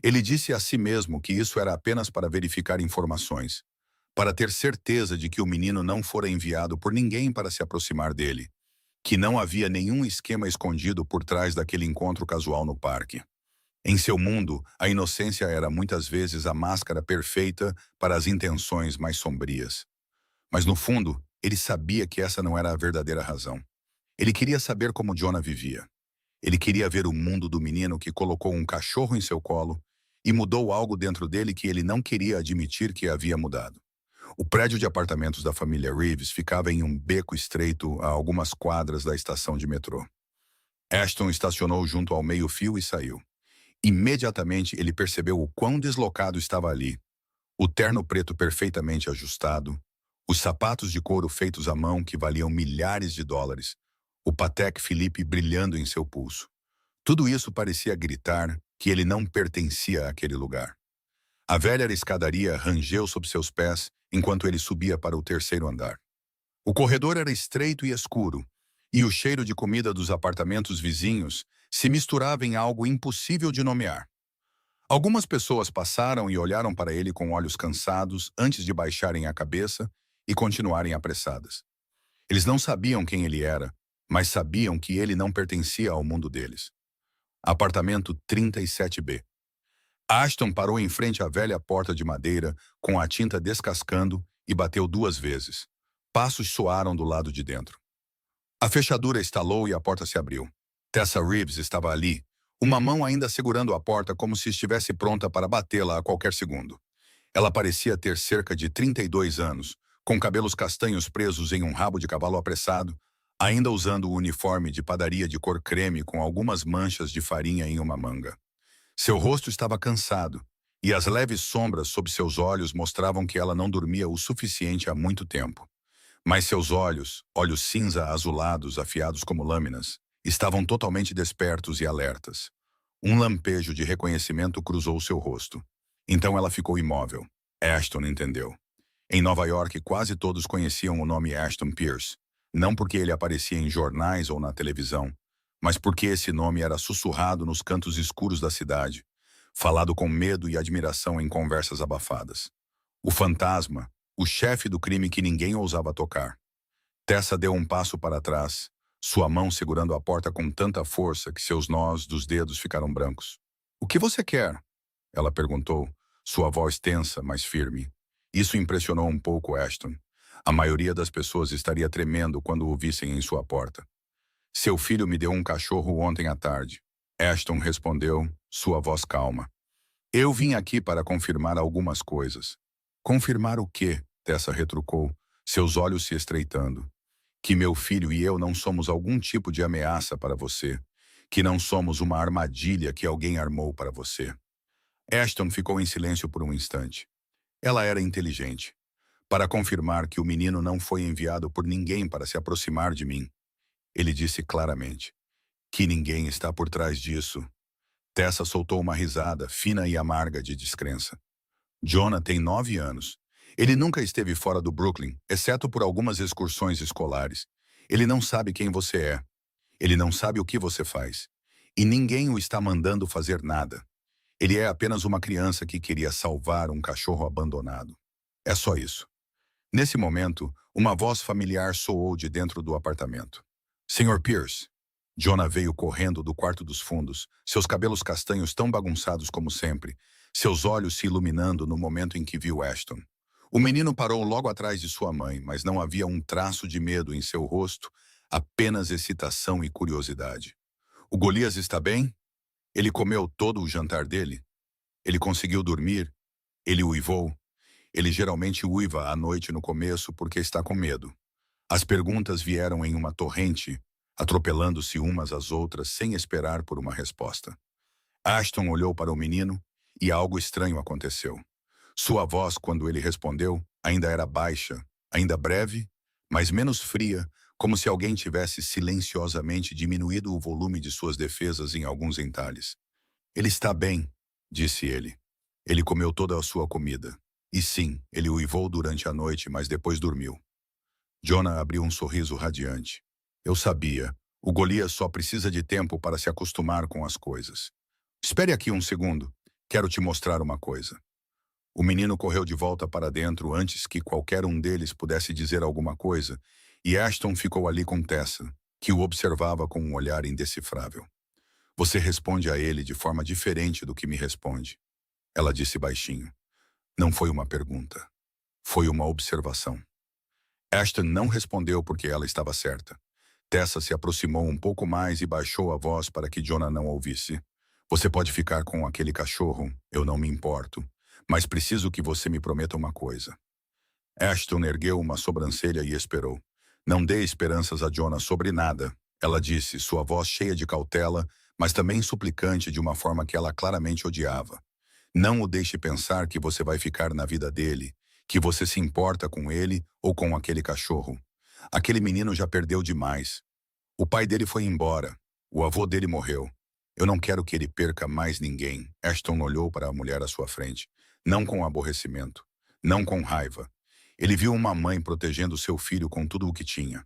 Speaker 1: ele disse a si mesmo que isso era apenas para verificar informações, para ter certeza de que o menino não fora enviado por ninguém para se aproximar dele, que não havia nenhum esquema escondido por trás daquele encontro casual no parque. Em seu mundo, a inocência era muitas vezes a máscara perfeita para as intenções mais sombrias. Mas no fundo, ele sabia que essa não era a verdadeira razão. Ele queria saber como Jonah vivia. Ele queria ver o mundo do menino que colocou um cachorro em seu colo e mudou algo dentro dele que ele não queria admitir que havia mudado. O prédio de apartamentos da família Reeves ficava em um beco estreito a algumas quadras da estação de metrô. Ashton estacionou junto ao meio-fio e saiu. Imediatamente ele percebeu o quão deslocado estava ali. O terno preto perfeitamente ajustado, os sapatos de couro feitos à mão que valiam milhares de dólares, o Patek Philippe brilhando em seu pulso. Tudo isso parecia gritar que ele não pertencia àquele lugar. A velha escadaria rangeu sob seus pés enquanto ele subia para o terceiro andar. O corredor era estreito e escuro, e o cheiro de comida dos apartamentos vizinhos se misturava em algo impossível de nomear. Algumas pessoas passaram e olharam para ele com olhos cansados antes de baixarem a cabeça e continuarem apressadas. Eles não sabiam quem ele era, mas sabiam que ele não pertencia ao mundo deles. Apartamento 37B. Ashton parou em frente à velha porta de madeira, com a tinta descascando, e bateu 2 vezes. Passos soaram do lado de dentro. A fechadura estalou e a porta se abriu. Tessa Reeves estava ali, uma mão ainda segurando a porta como se estivesse pronta para batê-la a qualquer segundo. Ela parecia ter cerca de 32 anos, com cabelos castanhos presos em um rabo de cavalo apressado, ainda usando o uniforme de padaria de cor creme com algumas manchas de farinha em uma manga. Seu rosto estava cansado, e as leves sombras sob seus olhos mostravam que ela não dormia o suficiente há muito tempo. Mas seus olhos, olhos cinza azulados afiados como lâminas, estavam totalmente despertos e alertas. Um lampejo de reconhecimento cruzou seu rosto. Então ela ficou imóvel. Ashton entendeu. Em Nova York, quase todos conheciam o nome Ashton Pierce, não porque ele aparecia em jornais ou na televisão, mas porque esse nome era sussurrado nos cantos escuros da cidade, falado com medo e admiração em conversas abafadas. O fantasma, o chefe do crime que ninguém ousava tocar. Tessa deu um passo para trás, sua mão segurando a porta com tanta força que seus nós dos dedos ficaram brancos. "O que você quer?" ela perguntou, sua voz tensa, mas firme. Isso impressionou um pouco Ashton. A maioria das pessoas estaria tremendo quando o vissem em sua porta. "Seu filho me deu um cachorro ontem à tarde." Ashton respondeu, sua voz calma. "Eu vim aqui para confirmar algumas coisas." "Confirmar o quê?" Tessa retrucou, seus olhos se estreitando. "Que meu filho e eu não somos algum tipo de ameaça para você. Que não somos uma armadilha que alguém armou para você." Ashton ficou em silêncio por um instante. Ela era inteligente. "Para confirmar que o menino não foi enviado por ninguém para se aproximar de mim." Ele disse claramente. "Que ninguém está por trás disso." Tessa soltou uma risada, fina e amarga de descrença. "Jonah tem 9 anos. Ele nunca esteve fora do Brooklyn, exceto por algumas excursões escolares. Ele não sabe quem você é. Ele não sabe o que você faz. E ninguém o está mandando fazer nada. Ele é apenas uma criança que queria salvar um cachorro abandonado. É só isso." Nesse momento, uma voz familiar soou de dentro do apartamento. "Sr. Pierce." Jonah veio correndo do quarto dos fundos, seus cabelos castanhos tão bagunçados como sempre, seus olhos se iluminando no momento em que viu Ashton. O menino parou logo atrás de sua mãe, mas não havia um traço de medo em seu rosto, apenas excitação e curiosidade. "O Golias está bem? Ele comeu todo o jantar dele? Ele conseguiu dormir? Ele uivou? Ele geralmente uiva à noite no começo porque está com medo." As perguntas vieram em uma torrente, atropelando-se umas às outras sem esperar por uma resposta. Ashton olhou para o menino e algo estranho aconteceu. Sua voz, quando ele respondeu, ainda era baixa, ainda breve, mas menos fria, como se alguém tivesse silenciosamente diminuído o volume de suas defesas em alguns entalhes. "Ele está bem", disse ele. "Ele comeu toda a sua comida. E sim, ele uivou durante a noite, mas depois dormiu." Jonah abriu um sorriso radiante. "Eu sabia. O Golias só precisa de tempo para se acostumar com as coisas. Espere aqui um segundo. Quero te mostrar uma coisa." O menino correu de volta para dentro antes que qualquer um deles pudesse dizer alguma coisa, e Ashton ficou ali com Tessa, que o observava com um olhar indecifrável. "Você responde a ele de forma diferente do que me responde," ela disse baixinho. Não foi uma pergunta. Foi uma observação. Ashton não respondeu porque ela estava certa. Tessa se aproximou um pouco mais e baixou a voz para que Jonah não ouvisse. Você pode ficar com aquele cachorro, eu não me importo. Mas preciso que você me prometa uma coisa. Ashton ergueu uma sobrancelha e esperou. Não dê esperanças a Jonah sobre nada, ela disse, sua voz cheia de cautela, mas também suplicante de uma forma que ela claramente odiava. Não o deixe pensar que você vai ficar na vida dele, que você se importa com ele ou com aquele cachorro. Aquele menino já perdeu demais. O pai dele foi embora. O avô dele morreu. Eu não quero que ele perca mais ninguém. Ashton olhou para a mulher à sua frente. Não com aborrecimento. Não com raiva. Ele viu uma mãe protegendo seu filho com tudo o que tinha.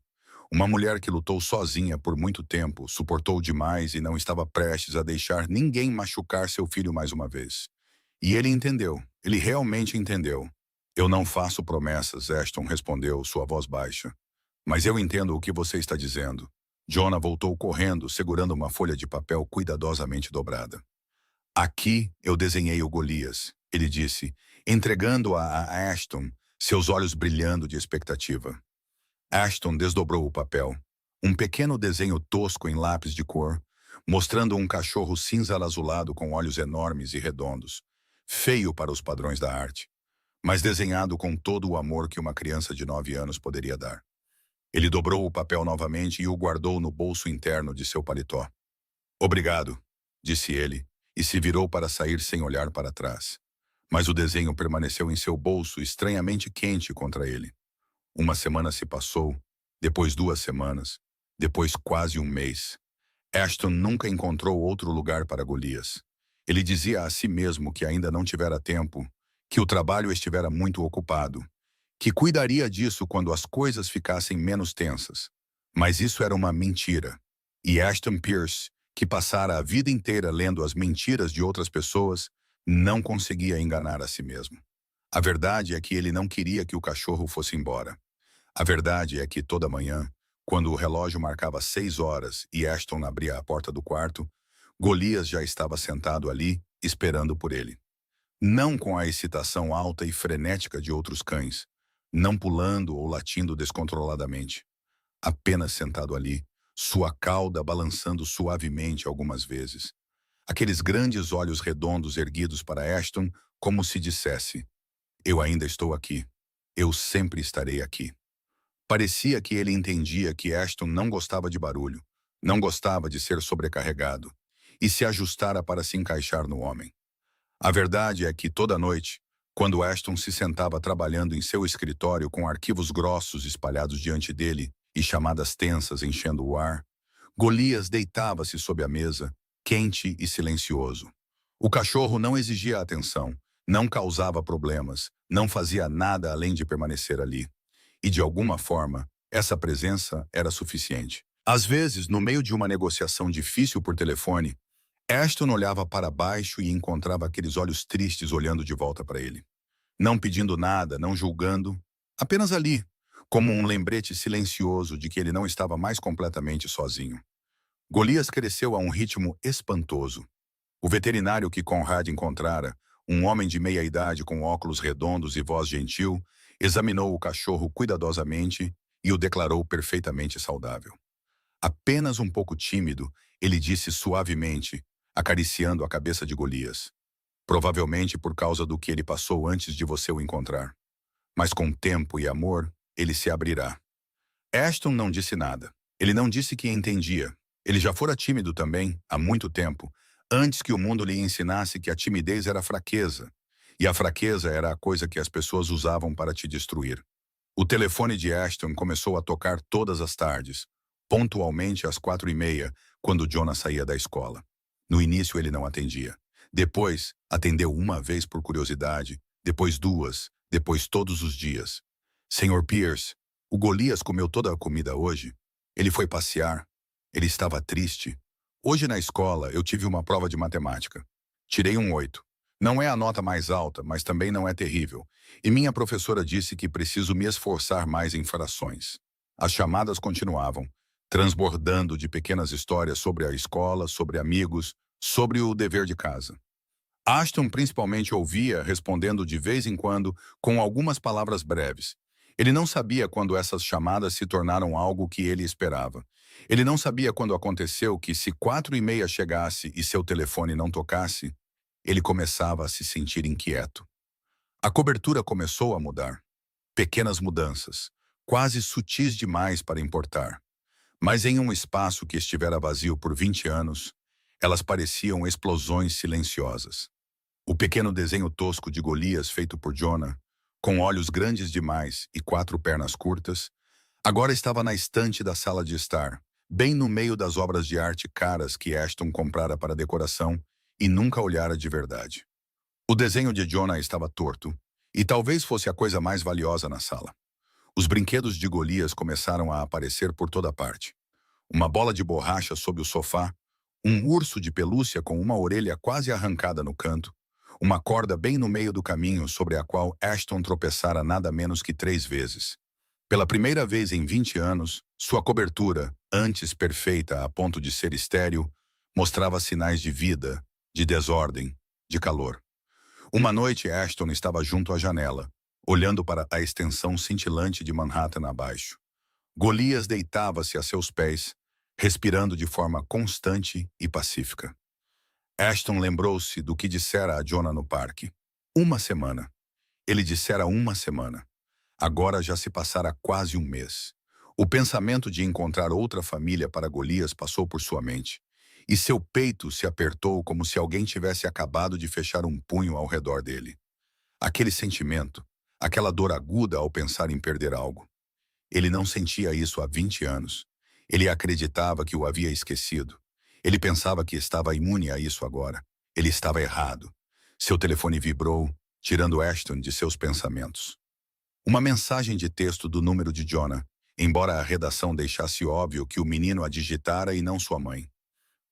Speaker 1: Uma mulher que lutou sozinha por muito tempo, suportou demais e não estava prestes a deixar ninguém machucar seu filho mais uma vez. E ele entendeu. Ele realmente entendeu. Eu não faço promessas, Ashton respondeu, sua voz baixa. Mas eu entendo o que você está dizendo. Jonah voltou correndo, segurando uma folha de papel cuidadosamente dobrada. Aqui eu desenhei o Golias, ele disse, entregando-a a Ashton, seus olhos brilhando de expectativa. Ashton desdobrou o papel. Um pequeno desenho tosco em lápis de cor, mostrando um cachorro cinza azulado com olhos enormes e redondos, feio para os padrões da arte, mas desenhado com todo o amor que uma criança de 9 anos poderia dar. Ele dobrou o papel novamente e o guardou no bolso interno de seu paletó. Obrigado, disse ele, e se virou para sair sem olhar para trás. Mas o desenho permaneceu em seu bolso estranhamente quente contra ele. Uma semana se passou, depois 2 semanas, depois quase um mês. Ashton nunca encontrou outro lugar para Golias. Ele dizia a si mesmo que ainda não tivera tempo, que o trabalho estivera muito ocupado, que cuidaria disso quando as coisas ficassem menos tensas. Mas isso era uma mentira. E Ashton Pierce, que passara a vida inteira lendo as mentiras de outras pessoas, não conseguia enganar a si mesmo. A verdade é que ele não queria que o cachorro fosse embora. A verdade é que toda manhã, quando o relógio marcava 6 horas e Ashton abria a porta do quarto, Golias já estava sentado ali, esperando por ele. Não com a excitação alta e frenética de outros cães, não pulando ou latindo descontroladamente. Apenas sentado ali, sua cauda balançando suavemente algumas vezes. Aqueles grandes olhos redondos erguidos para Ashton, como se dissesse, eu ainda estou aqui. Eu sempre estarei aqui. Parecia que ele entendia que Ashton não gostava de barulho, não gostava de ser sobrecarregado, e se ajustara para se encaixar no homem. A verdade é que toda noite, quando Ashton se sentava trabalhando em seu escritório com arquivos grossos espalhados diante dele e chamadas tensas enchendo o ar, Golias deitava-se sob a mesa, quente e silencioso. O cachorro não exigia atenção, não causava problemas, não fazia nada além de permanecer ali. E de alguma forma, essa presença era suficiente. Às vezes, no meio de uma negociação difícil por telefone, Ashton olhava para baixo e encontrava aqueles olhos tristes olhando de volta para ele. Não pedindo nada, não julgando, apenas ali, como um lembrete silencioso de que ele não estava mais completamente sozinho. Golias cresceu a um ritmo espantoso. O veterinário que Conrad encontrara, um homem de meia idade com óculos redondos e voz gentil, examinou o cachorro cuidadosamente e o declarou perfeitamente saudável. Apenas um pouco tímido, ele disse suavemente, acariciando a cabeça de Golias. Provavelmente por causa do que ele passou antes de você o encontrar. Mas com tempo e amor, ele se abrirá. Ashton não disse nada. Ele não disse que entendia. Ele já fora tímido também, há muito tempo, antes que o mundo lhe ensinasse que a timidez era fraqueza, e a fraqueza era a coisa que as pessoas usavam para te destruir. O telefone de Ashton começou a tocar todas as tardes, pontualmente às 4h30, quando Jonah saía da escola. No início ele não atendia. Depois, atendeu uma vez por curiosidade, depois 2, depois todos os dias. Senhor Pierce, o Golias comeu toda a comida hoje? Ele foi passear? Ele estava triste? Hoje na escola eu tive uma prova de matemática. Tirei um 8. Não é a nota mais alta, mas também não é terrível. E minha professora disse que preciso me esforçar mais em frações. As chamadas continuavam, transbordando de pequenas histórias sobre a escola, sobre amigos, sobre o dever de casa. Ashton principalmente ouvia, respondendo de vez em quando, com algumas palavras breves. Ele não sabia quando essas chamadas se tornaram algo que ele esperava. Ele não sabia quando aconteceu que, se 4h30 chegasse e seu telefone não tocasse, ele começava a se sentir inquieto. A cobertura começou a mudar. Pequenas mudanças, quase sutis demais para importar. Mas em um espaço que estivera vazio por 20 anos, elas pareciam explosões silenciosas. O pequeno desenho tosco de Golias feito por Jonah, com olhos grandes demais e 4 pernas curtas, agora estava na estante da sala de estar, bem no meio das obras de arte caras que Ashton comprara para decoração e nunca olhara de verdade. O desenho de Jonah estava torto, e talvez fosse a coisa mais valiosa na sala. Os brinquedos de Golias começaram a aparecer por toda parte. Uma bola de borracha sob o sofá, um urso de pelúcia com uma orelha quase arrancada no canto, uma corda bem no meio do caminho sobre a qual Ashton tropeçara nada menos que 3 vezes. Pela primeira vez em 20 anos, sua cobertura, antes perfeita a ponto de ser estéril, mostrava sinais de vida, de desordem, de calor. Uma noite, Ashton estava junto à janela, olhando para a extensão cintilante de Manhattan abaixo. Golias deitava-se a seus pés, respirando de forma constante e pacífica. Ashton lembrou-se do que dissera a Jonah no parque. 1 semana. Ele dissera 1 semana. Agora já se passara quase 1 mês. O pensamento de encontrar outra família para Golias passou por sua mente, e seu peito se apertou como se alguém tivesse acabado de fechar um punho ao redor dele. Aquele sentimento, aquela dor aguda ao pensar em perder algo. Ele não sentia isso há 20 anos. Ele acreditava que o havia esquecido. Ele pensava que estava imune a isso agora. Ele estava errado. Seu telefone vibrou, tirando Ashton de seus pensamentos. Uma mensagem de texto do número de Jonah, embora a redação deixasse óbvio que o menino a digitara e não sua mãe.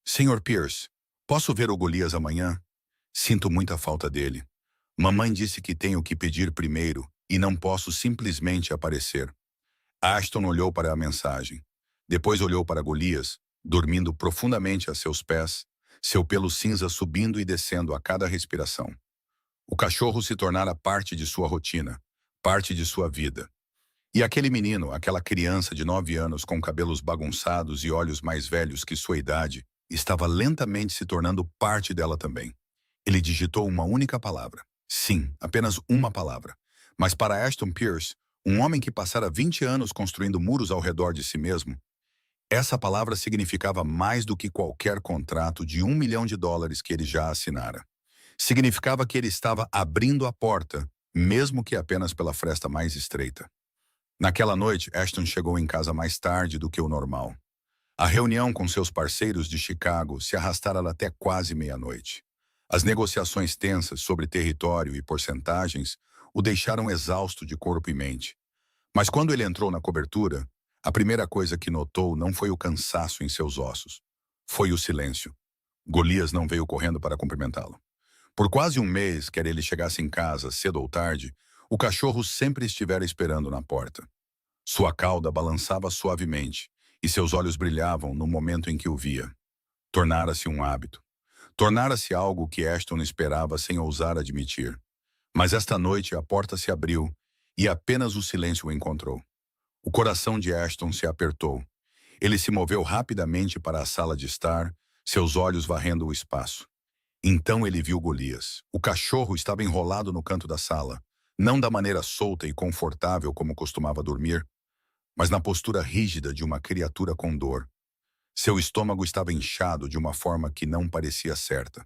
Speaker 1: Sr. Pierce, posso ver o Golias amanhã? Sinto muita falta dele. Mamãe disse que tenho que pedir primeiro e não posso simplesmente aparecer. Ashton olhou para a mensagem. Depois olhou para Golias, dormindo profundamente a seus pés, seu pelo cinza subindo e descendo a cada respiração. O cachorro se tornara parte de sua rotina, parte de sua vida. E aquele menino, aquela criança de 9 anos com cabelos bagunçados e olhos mais velhos que sua idade, estava lentamente se tornando parte dela também. Ele digitou uma única palavra. Sim, apenas uma palavra. Mas para Ashton Pierce, um homem que passara 20 anos construindo muros ao redor de si mesmo, essa palavra significava mais do que qualquer contrato de $1 milhão que ele já assinara. Significava que ele estava abrindo a porta, mesmo que apenas pela fresta mais estreita. Naquela noite, Ashton chegou em casa mais tarde do que o normal. A reunião com seus parceiros de Chicago se arrastara até quase meia-noite. As negociações tensas sobre território e porcentagens o deixaram exausto de corpo e mente. Mas quando ele entrou na cobertura, a primeira coisa que notou não foi o cansaço em seus ossos. Foi o silêncio. Golias não veio correndo para cumprimentá-lo. Por quase 1 mês, quer ele chegasse em casa cedo ou tarde, o cachorro sempre estivera esperando na porta. Sua cauda balançava suavemente, e seus olhos brilhavam no momento em que o via. Tornara-se um hábito. Tornara-se algo que Ashton esperava sem ousar admitir. Mas esta noite a porta se abriu, e apenas o silêncio o encontrou. O coração de Ashton se apertou. Ele se moveu rapidamente para a sala de estar, seus olhos varrendo o espaço. Então ele viu Golias. O cachorro estava enrolado no canto da sala, não da maneira solta e confortável como costumava dormir, mas na postura rígida de uma criatura com dor. Seu estômago estava inchado de uma forma que não parecia certa.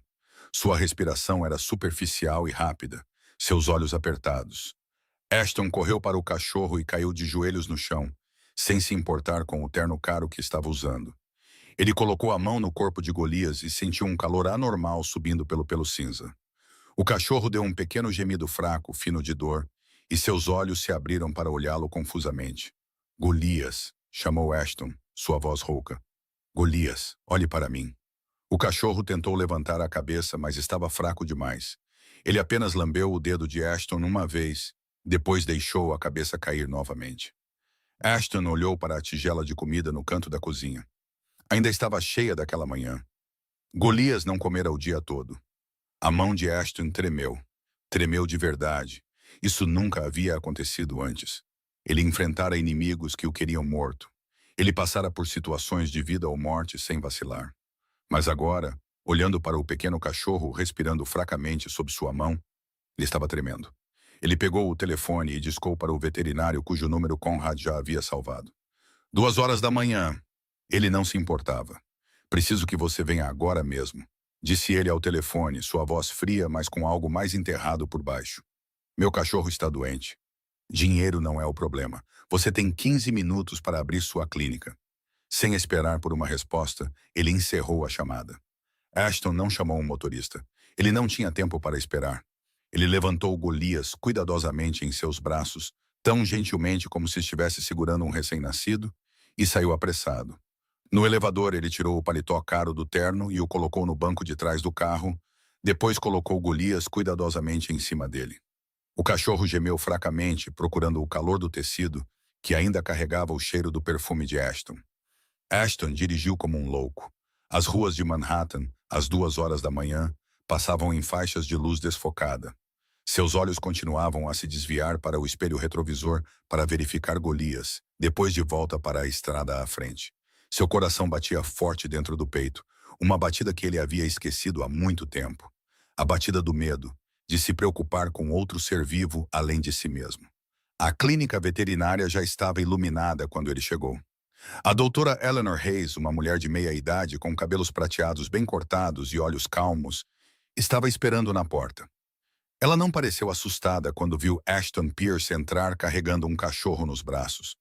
Speaker 1: Sua respiração era superficial e rápida, seus olhos apertados. Ashton correu para o cachorro e caiu de joelhos no chão, sem se importar com o terno caro que estava usando. Ele colocou a mão no corpo de Golias e sentiu um calor anormal subindo pelo cinza. O cachorro deu um pequeno gemido fraco, fino de dor, e seus olhos se abriram para olhá-lo confusamente. Golias, chamou Ashton, sua voz rouca. Golias, olhe para mim. O cachorro tentou levantar a cabeça, mas estava fraco demais. Ele apenas lambeu o dedo de Ashton uma vez, depois deixou a cabeça cair novamente. Ashton olhou para a tigela de comida no canto da cozinha. Ainda estava cheia daquela manhã. Golias não comera o dia todo. A mão de Ashton tremeu. Tremeu de verdade. Isso nunca havia acontecido antes. Ele enfrentara inimigos que o queriam morto. Ele passara por situações de vida ou morte sem vacilar. Mas agora, olhando para o pequeno cachorro respirando fracamente sob sua mão, ele estava tremendo. Ele pegou o telefone e discou para o veterinário cujo número Conrad já havia salvado. 2 horas da manhã. Ele não se importava. Preciso que você venha agora mesmo, disse ele ao telefone, sua voz fria, mas com algo mais enterrado por baixo. Meu cachorro está doente. Dinheiro não é o problema. Você tem 15 minutos para abrir sua clínica. Sem esperar por uma resposta, ele encerrou a chamada. Ashton não chamou um motorista. Ele não tinha tempo para esperar. Ele levantou Golias cuidadosamente em seus braços, tão gentilmente como se estivesse segurando um recém-nascido, e saiu apressado. No elevador, ele tirou o paletó caro do terno e o colocou no banco de trás do carro, depois colocou Golias cuidadosamente em cima dele. O cachorro gemeu fracamente, procurando o calor do tecido, que ainda carregava o cheiro do perfume de Ashton. Ashton dirigiu como um louco. As ruas de Manhattan, às 2 horas da manhã, passavam em faixas de luz desfocada. Seus olhos continuavam a se desviar para o espelho retrovisor para verificar Golias, depois de volta para a estrada à frente. Seu coração batia forte dentro do peito, uma batida que ele havia esquecido há muito tempo. A batida do medo, de se preocupar com outro ser vivo além de si mesmo. A clínica veterinária já estava iluminada quando ele chegou. A doutora Eleanor Hayes, uma mulher de meia idade com cabelos prateados bem cortados e olhos calmos, estava esperando na porta. Ela não pareceu assustada quando viu Ashton Pierce entrar carregando um cachorro nos braços.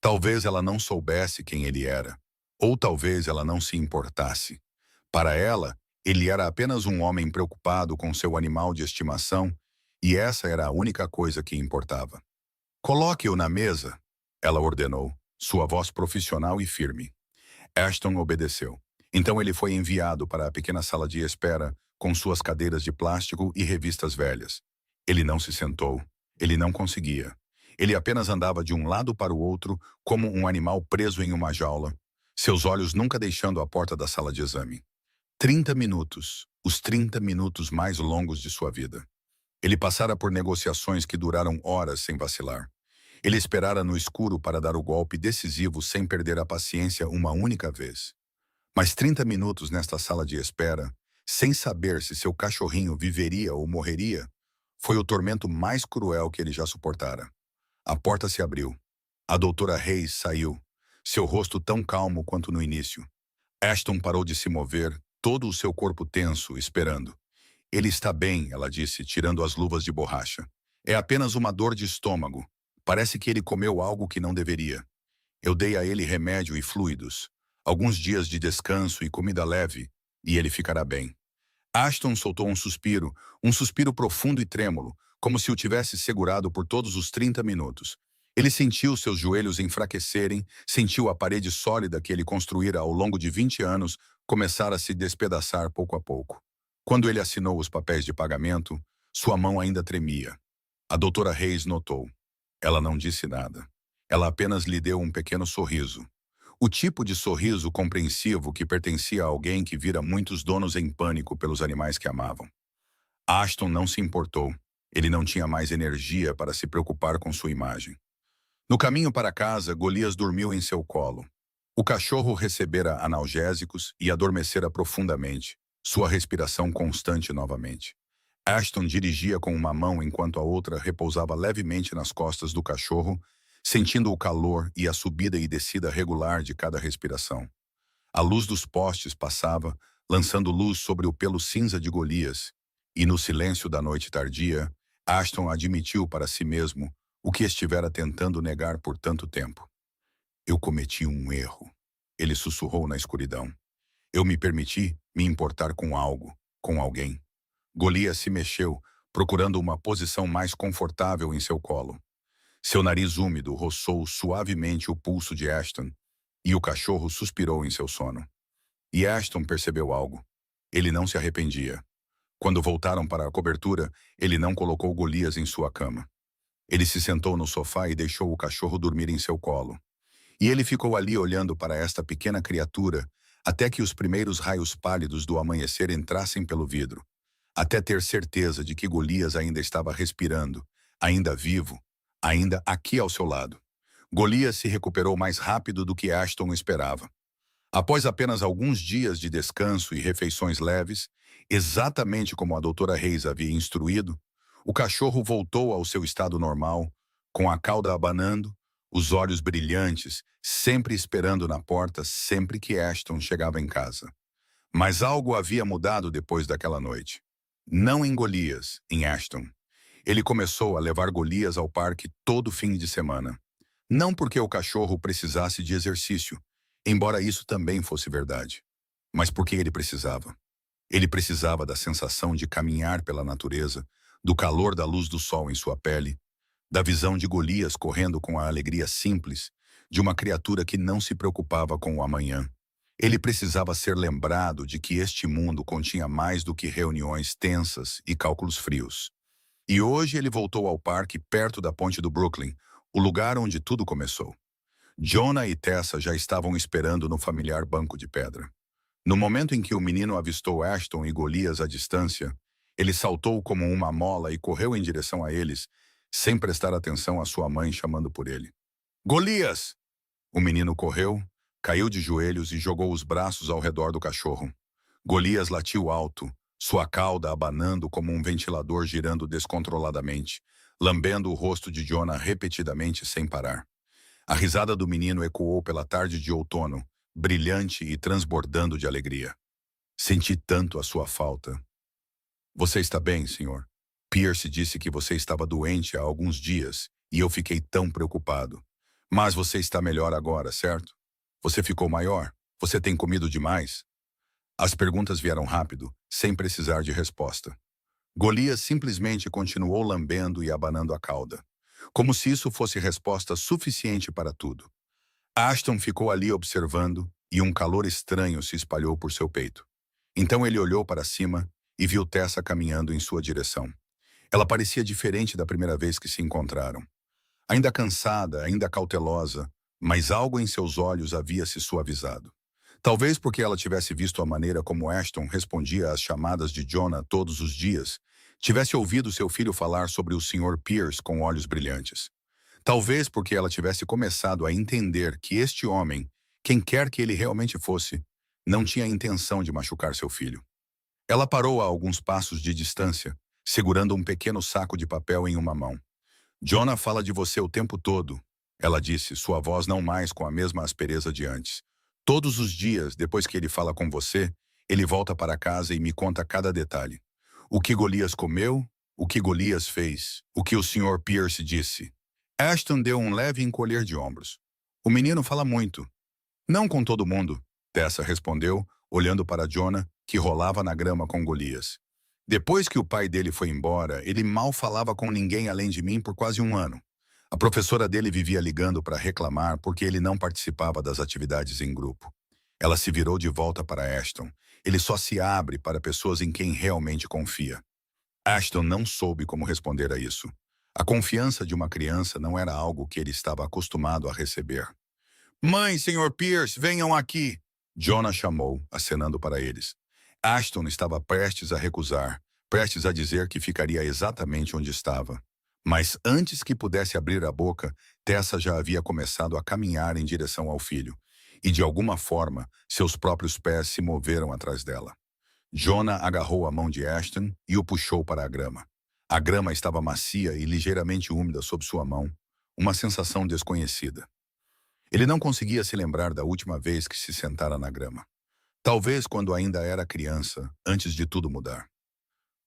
Speaker 1: Talvez ela não soubesse quem ele era, ou talvez ela não se importasse. Para ela, ele era apenas um homem preocupado com seu animal de estimação, e essa era a única coisa que importava. Coloque-o na mesa, ela ordenou, sua voz profissional e firme. Ashton obedeceu. Então ele foi enviado para a pequena sala de espera, com suas cadeiras de plástico e revistas velhas. Ele não se sentou. Ele não conseguia. Ele apenas andava de um lado para o outro, como um animal preso em uma jaula, seus olhos nunca deixando a porta da sala de exame. 30 minutos, os 30 minutos mais longos de sua vida. Ele passara por negociações que duraram horas sem vacilar. Ele esperara no escuro para dar o golpe decisivo sem perder a paciência uma única vez. Mas 30 minutos nesta sala de espera, sem saber se seu cachorrinho viveria ou morreria, foi o tormento mais cruel que ele já suportara. A porta se abriu. A doutora Hayes saiu, seu rosto tão calmo quanto no início. Ashton parou de se mover, todo o seu corpo tenso, esperando. Ele está bem, ela disse, tirando as luvas de borracha. É apenas uma dor de estômago. Parece que ele comeu algo que não deveria. Eu dei a ele remédio e fluidos, alguns dias de descanso e comida leve, e ele ficará bem. Ashton soltou um suspiro profundo e trêmulo, como se o tivesse segurado por todos os 30 minutos. Ele sentiu seus joelhos enfraquecerem, sentiu a parede sólida que ele construíra ao longo de 20 anos começar a se despedaçar pouco a pouco. Quando ele assinou os papéis de pagamento, sua mão ainda tremia. A doutora Hayes notou. Ela não disse nada. Ela apenas lhe deu um pequeno sorriso. O tipo de sorriso compreensivo que pertencia a alguém que vira muitos donos em pânico pelos animais que amavam. Ashton não se importou. Ele não tinha mais energia para se preocupar com sua imagem. No caminho para casa, Golias dormiu em seu colo. O cachorro recebera analgésicos e adormecera profundamente, sua respiração constante novamente. Ashton dirigia com uma mão enquanto a outra repousava levemente nas costas do cachorro, sentindo o calor e a subida e descida regular de cada respiração. A luz dos postes passava, lançando luz sobre o pelo cinza de Golias, e no silêncio da noite tardia, Ashton admitiu para si mesmo o que estivera tentando negar por tanto tempo. Eu cometi um erro, ele sussurrou na escuridão. Eu me permiti me importar com algo, com alguém. Golias se mexeu, procurando uma posição mais confortável em seu colo. Seu nariz úmido roçou suavemente o pulso de Ashton, e o cachorro suspirou em seu sono. E Ashton percebeu algo. Ele não se arrependia. Quando voltaram para a cobertura, ele não colocou Golias em sua cama. Ele se sentou no sofá e deixou o cachorro dormir em seu colo. E ele ficou ali olhando para esta pequena criatura até que os primeiros raios pálidos do amanhecer entrassem pelo vidro, até ter certeza de que Golias ainda estava respirando, ainda vivo, ainda aqui ao seu lado. Golias se recuperou mais rápido do que Ashton esperava. Após apenas alguns dias de descanso e refeições leves, exatamente como a doutora Reis havia instruído, o cachorro voltou ao seu estado normal, com a cauda abanando, os olhos brilhantes, sempre esperando na porta sempre que Ashton chegava em casa. Mas algo havia mudado depois daquela noite. Não em Golias, em Ashton. Ele começou a levar Golias ao parque todo fim de semana. Não porque o cachorro precisasse de exercício, embora isso também fosse verdade, mas porque ele precisava. Ele precisava da sensação de caminhar pela natureza, do calor da luz do sol em sua pele, da visão de Golias correndo com a alegria simples de uma criatura que não se preocupava com o amanhã. Ele precisava ser lembrado de que este mundo continha mais do que reuniões tensas e cálculos frios. E hoje ele voltou ao parque perto da ponte do Brooklyn, o lugar onde tudo começou. Jonah e Tessa já estavam esperando no familiar banco de pedra. No momento em que o menino avistou Ashton e Golias à distância, ele saltou como uma mola e correu em direção a eles, sem prestar atenção à sua mãe chamando por ele. Golias! O menino correu, caiu de joelhos e jogou os braços ao redor do cachorro. Golias latiu alto, sua cauda abanando como um ventilador girando descontroladamente, lambendo o rosto de Jonah repetidamente sem parar. A risada do menino ecoou pela tarde de outono, brilhante e transbordando de alegria. Senti tanto a sua falta. Você está bem, senhor? Pierce disse que você estava doente há alguns dias e eu fiquei tão preocupado. Mas você está melhor agora, certo? Você ficou maior? Você tem comido demais? As perguntas vieram rápido, sem precisar de resposta. Golias simplesmente continuou lambendo e abanando a cauda, como se isso fosse resposta suficiente para tudo. Ashton ficou ali observando e um calor estranho se espalhou por seu peito. Então ele olhou para cima e viu Tessa caminhando em sua direção. Ela parecia diferente da primeira vez que se encontraram. Ainda cansada, ainda cautelosa, mas algo em seus olhos havia se suavizado. Talvez porque ela tivesse visto a maneira como Ashton respondia às chamadas de Jonah todos os dias, tivesse ouvido seu filho falar sobre o Sr. Pierce com olhos brilhantes. Talvez porque ela tivesse começado a entender que este homem, quem quer que ele realmente fosse, não tinha intenção de machucar seu filho. Ela parou a alguns passos de distância, segurando um pequeno saco de papel em uma mão. Jonah fala de você o tempo todo, ela disse, sua voz não mais com a mesma aspereza de antes. Todos os dias, depois que ele fala com você, ele volta para casa e me conta cada detalhe. O que Golias comeu, o que Golias fez, o que o Sr. Pierce disse. Ashton deu um leve encolher de ombros. O menino fala muito. Não com todo mundo, Tessa respondeu, olhando para Jonah, que rolava na grama com Golias. Depois que o pai dele foi embora, ele mal falava com ninguém além de mim por quase um ano. A professora dele vivia ligando para reclamar porque ele não participava das atividades em grupo. Ela se virou de volta para Ashton. Ele só se abre para pessoas em quem realmente confia. Ashton não soube como responder a isso. A confiança de uma criança não era algo que ele estava acostumado a receber. Mãe, Sr. Pierce, venham aqui! Jonah chamou, acenando para eles. Ashton estava prestes a recusar, prestes a dizer que ficaria exatamente onde estava. Mas antes que pudesse abrir a boca, Tessa já havia começado a caminhar em direção ao filho, e de alguma forma, seus próprios pés se moveram atrás dela. Jonah agarrou a mão de Ashton e o puxou para a grama. A grama estava macia e ligeiramente úmida sob sua mão, uma sensação desconhecida. Ele não conseguia se lembrar da última vez que se sentara na grama. Talvez quando ainda era criança, antes de tudo mudar.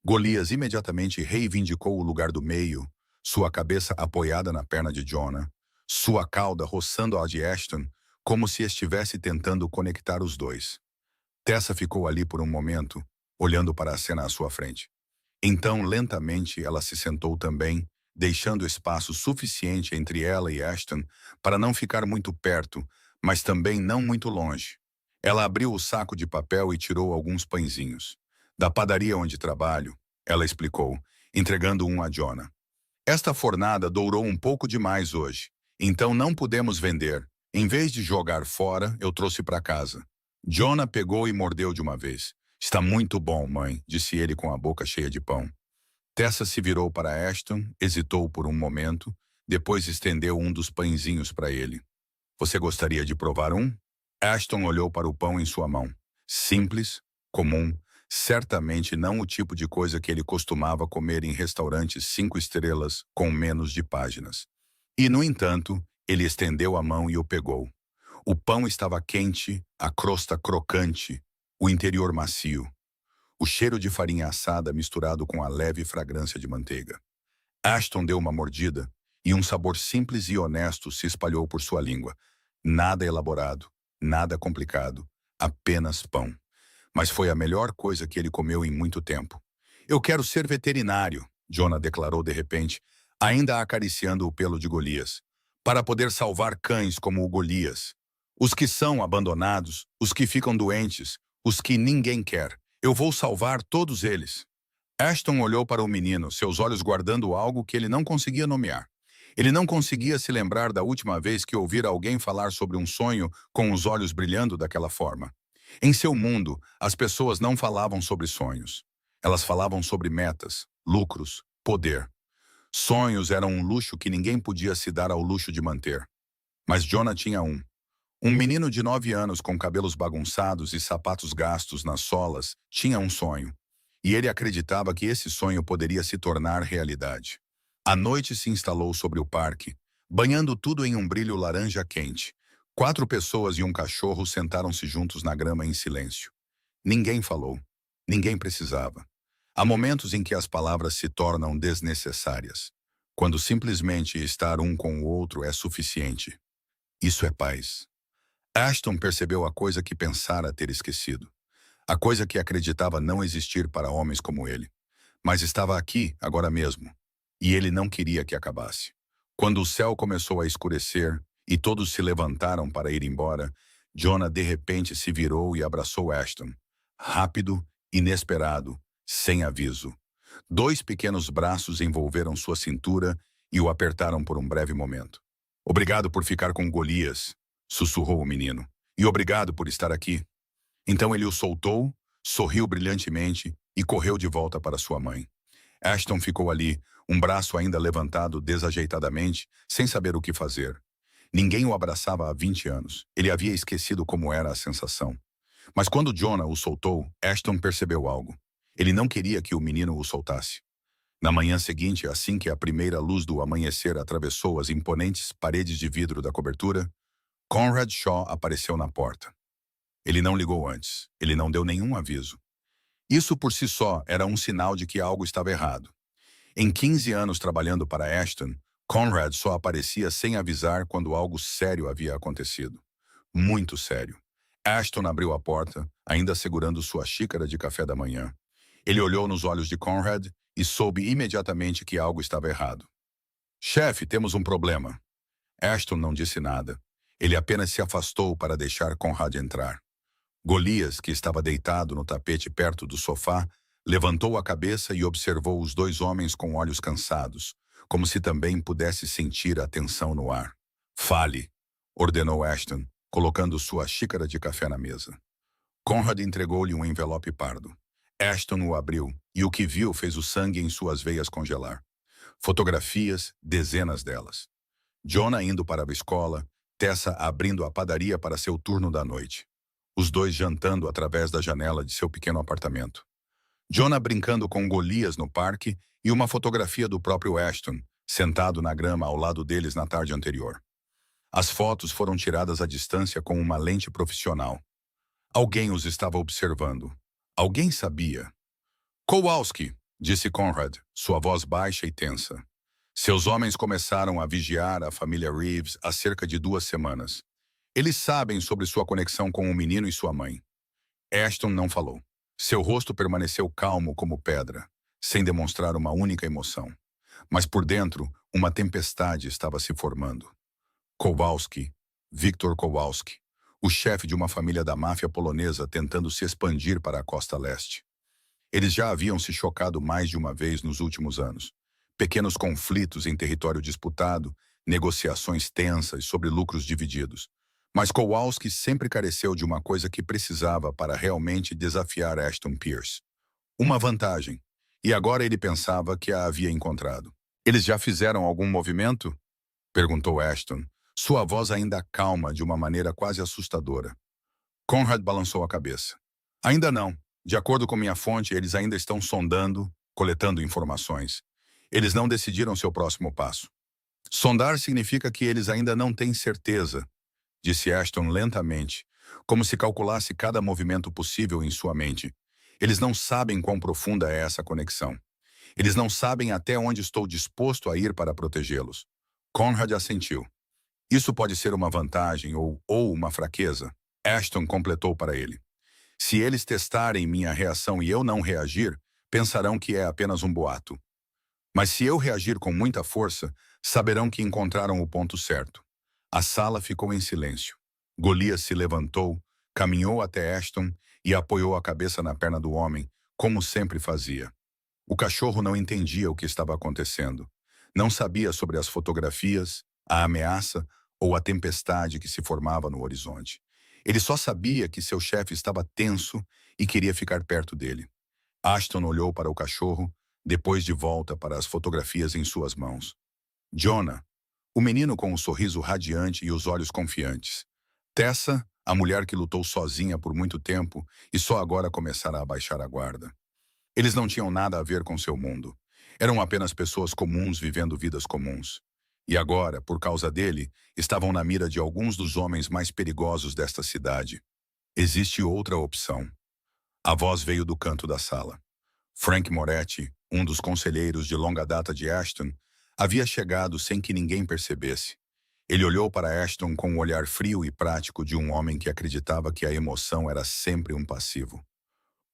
Speaker 1: Golias imediatamente reivindicou o lugar do meio, sua cabeça apoiada na perna de Jonah, sua cauda roçando a de Ashton, como se estivesse tentando conectar os dois. Tessa ficou ali por um momento, olhando para a cena à sua frente. Então, lentamente, ela se sentou também, deixando espaço suficiente entre ela e Ashton para não ficar muito perto, mas também não muito longe. Ela abriu o saco de papel e tirou alguns pãezinhos. Da padaria onde trabalho, ela explicou, entregando um a Jonah. Esta fornada dourou um pouco demais hoje, então não pudemos vender. Em vez de jogar fora, eu trouxe para casa. Jonah pegou e mordeu de uma vez. Está muito bom, mãe, disse ele com a boca cheia de pão. Tessa se virou para Ashton, hesitou por um momento, Depois estendeu um dos pãezinhos para ele. Você gostaria de provar um? Ashton olhou para o pão em sua mão. Simples, comum, certamente não o tipo de coisa que ele costumava comer em restaurantes 5 estrelas com menos de páginas. E, no entanto, ele estendeu a mão e o pegou. O pão estava quente, a crosta crocante, o interior macio. O cheiro de farinha assada misturado com a leve fragrância de manteiga. Ashton deu uma mordida e um sabor simples e honesto se espalhou por sua língua. Nada elaborado, nada complicado, apenas pão. Mas foi a melhor coisa que ele comeu em muito tempo. Eu quero ser veterinário, Jonah declarou de repente, ainda acariciando o pelo de Golias, para poder salvar cães como o Golias. Os que são abandonados, os que ficam doentes, os que ninguém quer. Eu vou salvar todos eles. Ashton olhou para o menino, seus olhos guardando algo que ele não conseguia nomear. Ele não conseguia se lembrar da última vez que ouvira alguém falar sobre um sonho com os olhos brilhando daquela forma. Em seu mundo, as pessoas não falavam sobre sonhos. Elas falavam sobre metas, lucros, poder. Sonhos eram um luxo que ninguém podia se dar ao luxo de manter. Mas Jonah tinha um. Um menino de 9 anos com cabelos bagunçados e sapatos gastos nas solas tinha um sonho. E ele acreditava que esse sonho poderia se tornar realidade. A noite se instalou sobre o parque, banhando tudo em um brilho laranja quente. 4 pessoas e um cachorro sentaram-se juntos na grama em silêncio. Ninguém falou. Ninguém precisava. Há momentos em que as palavras se tornam desnecessárias, quando simplesmente estar um com o outro é suficiente. Isso é paz. Ashton percebeu a coisa que pensara ter esquecido. A coisa que acreditava não existir para homens como ele. Mas estava aqui, agora mesmo. E ele não queria que acabasse. Quando o céu começou a escurecer e todos se levantaram para ir embora, Jonah de repente se virou e abraçou Ashton. Rápido, inesperado, sem aviso. 2 pequenos braços envolveram sua cintura e o apertaram por um breve momento. Obrigado por ficar com Golias, sussurrou o menino. E obrigado por estar aqui. Então ele o soltou, sorriu brilhantemente e correu de volta para sua mãe. Ashton ficou ali, um braço ainda levantado desajeitadamente, sem saber o que fazer. Ninguém o abraçava há 20 anos. Ele havia esquecido como era a sensação. Mas quando Jonah o soltou, Ashton percebeu algo. Ele não queria que o menino o soltasse. Na manhã seguinte, assim que a primeira luz do amanhecer atravessou as imponentes paredes de vidro da cobertura, Conrad Shaw apareceu na porta. Ele não ligou antes. Ele não deu nenhum aviso. Isso por si só era um sinal de que algo estava errado. Em 15 anos trabalhando para Ashton, Conrad só aparecia sem avisar quando algo sério havia acontecido. Muito sério. Ashton abriu a porta, ainda segurando sua xícara de café da manhã. Ele olhou nos olhos de Conrad e soube imediatamente que algo estava errado. Chefe, temos um problema. Ashton não disse nada. Ele apenas se afastou para deixar Conrad entrar. Golias, que estava deitado no tapete perto do sofá, levantou a cabeça e observou os 2 homens com olhos cansados, como se também pudesse sentir a tensão no ar. Fale, ordenou Ashton, colocando sua xícara de café na mesa. Conrad entregou-lhe um envelope pardo. Ashton o abriu, e o que viu fez o sangue em suas veias congelar. Fotografias, dezenas delas. Jonah indo para a escola, Tessa abrindo a padaria para seu turno da noite. Os 2 jantando através da janela de seu pequeno apartamento. Jonah brincando com Golias no parque e uma fotografia do próprio Ashton, sentado na grama ao lado deles na tarde anterior. As fotos foram tiradas à distância com uma lente profissional. Alguém os estava observando. Alguém sabia. Kowalski, disse Conrad, sua voz baixa e tensa. Seus homens começaram a vigiar a família Reeves há cerca de 2 semanas. Eles sabem sobre sua conexão com o menino e sua mãe. Ashton não falou. Seu rosto permaneceu calmo como pedra, sem demonstrar uma única emoção. Mas por dentro, uma tempestade estava se formando. Kowalski, Viktor Kowalski, o chefe de uma família da máfia polonesa tentando se expandir para a costa leste. Eles já haviam se chocado mais de uma vez nos últimos anos. Pequenos conflitos em território disputado, negociações tensas sobre lucros divididos. Mas Kowalski sempre careceu de uma coisa que precisava para realmente desafiar Ashton Pierce. Uma vantagem. E agora ele pensava que a havia encontrado. Eles já fizeram algum movimento? Perguntou Ashton, sua voz ainda calma de uma maneira quase assustadora. Conrad balançou a cabeça. Ainda não. De acordo com minha fonte, eles ainda estão sondando, coletando informações. Eles não decidiram seu próximo passo. Sondar significa que eles ainda não têm certeza, disse Ashton lentamente, como se calculasse cada movimento possível em sua mente. Eles não sabem quão profunda é essa conexão. Eles não sabem até onde estou disposto a ir para protegê-los. Conrad assentiu. Isso pode ser uma vantagem ou uma fraqueza. Ashton completou para ele. Se eles testarem minha reação e eu não reagir, pensarão que é apenas um boato. Mas se eu reagir com muita força, saberão que encontraram o ponto certo. A sala ficou em silêncio. Golias se levantou, caminhou até Ashton e apoiou a cabeça na perna do homem, como sempre fazia. O cachorro não entendia o que estava acontecendo. Não sabia sobre as fotografias, a ameaça ou a tempestade que se formava no horizonte. Ele só sabia que seu chefe estava tenso e queria ficar perto dele. Ashton olhou para o cachorro, depois de volta para as fotografias em suas mãos. Jonah, o menino com um sorriso radiante e os olhos confiantes. Tessa, a mulher que lutou sozinha por muito tempo e só agora começara a baixar a guarda. Eles não tinham nada a ver com seu mundo. Eram apenas pessoas comuns vivendo vidas comuns. E agora, por causa dele, estavam na mira de alguns dos homens mais perigosos desta cidade. Existe outra opção. A voz veio do canto da sala. Frank Moretti, um dos conselheiros de longa data de Ashton, havia chegado sem que ninguém percebesse. Ele olhou para Ashton com um olhar frio e prático de um homem que acreditava que a emoção era sempre um passivo.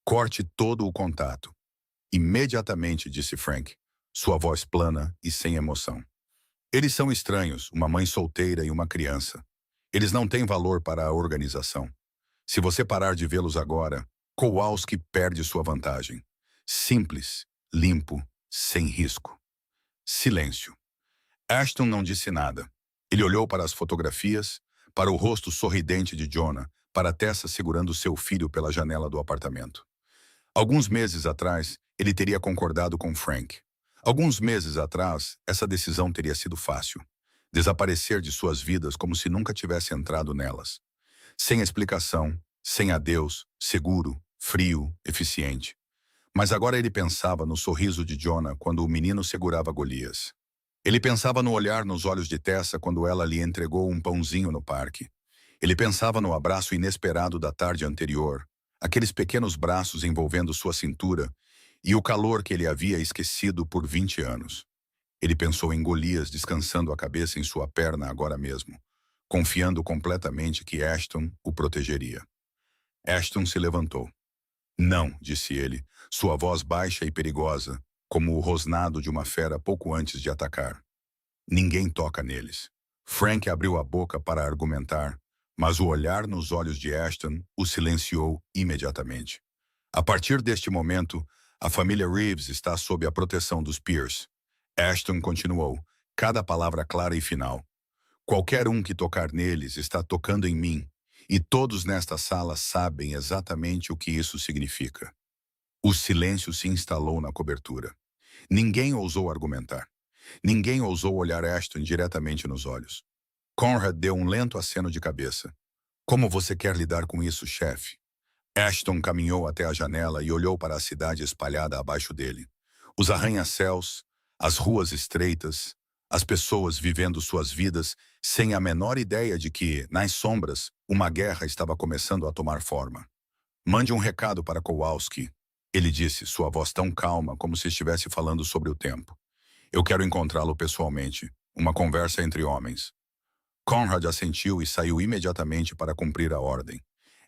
Speaker 1: Corte todo o contato. Imediatamente, disse Frank, sua voz plana e sem emoção. Eles são estranhos, uma mãe solteira e uma criança. Eles não têm valor para a organização. Se você parar de vê-los agora, Kowalski perde sua vantagem. Simples, limpo, sem risco. Silêncio. Ashton não disse nada. Ele olhou para as fotografias, para o rosto sorridente de Jonah, para Tessa segurando seu filho pela janela do apartamento. Alguns meses atrás, ele teria concordado com Frank. Alguns meses atrás, essa decisão teria sido fácil. Desaparecer de suas vidas como se nunca tivesse entrado nelas. Sem explicação, sem adeus, seguro, frio, eficiente. Mas agora ele pensava no sorriso de Jonah quando o menino segurava Golias. Ele pensava no olhar nos olhos de Tessa quando ela lhe entregou um pãozinho no parque. Ele pensava no abraço inesperado da tarde anterior, aqueles pequenos braços envolvendo sua cintura e o calor que ele havia esquecido por 20 anos. Ele pensou em Golias descansando a cabeça em sua perna agora mesmo, confiando completamente que Ashton o protegeria. Ashton se levantou. Não, disse ele, sua voz baixa e perigosa, como o rosnado de uma fera pouco antes de atacar. Ninguém toca neles. Frank abriu a boca para argumentar, mas o olhar nos olhos de Ashton o silenciou imediatamente. A partir deste momento, a família Reeves está sob a proteção dos Pierce. Ashton continuou, cada palavra clara e final. Qualquer um que tocar neles está tocando em mim, e todos nesta sala sabem exatamente o que isso significa. O silêncio se instalou na cobertura. Ninguém ousou argumentar. Ninguém ousou olhar Ashton diretamente nos olhos. Conrad deu um lento aceno de cabeça. Como você quer lidar com isso, chefe? Ashton caminhou até a janela e olhou para a cidade espalhada abaixo dele. Os arranha-céus, as ruas estreitas, as pessoas vivendo suas vidas sem a menor ideia de que, nas sombras, uma guerra estava começando a tomar forma. Mande um recado para Kowalski, ele disse, sua voz tão calma como se estivesse falando sobre o tempo. Eu quero encontrá-lo pessoalmente, uma conversa entre homens. Conrad assentiu e saiu imediatamente para cumprir a ordem.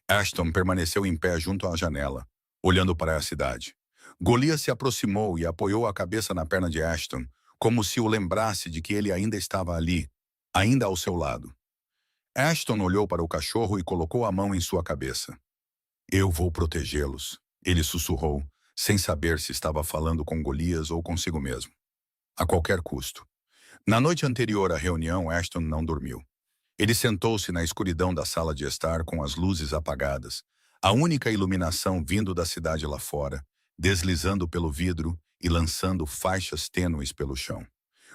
Speaker 1: Ashton permaneceu em pé junto à janela, olhando para a cidade. Golias se aproximou e apoiou a cabeça na perna de Ashton, como se o lembrasse de que ele ainda estava ali, ainda ao seu lado. Ashton olhou para o cachorro e colocou a mão em sua cabeça. Eu vou protegê-los, ele sussurrou, sem saber se estava falando com Golias ou consigo mesmo. A qualquer custo. Na noite anterior à reunião, Ashton não dormiu. Ele sentou-se na escuridão da sala de estar com as luzes apagadas, a única iluminação vindo da cidade lá fora, deslizando pelo vidro e lançando faixas tênues pelo chão.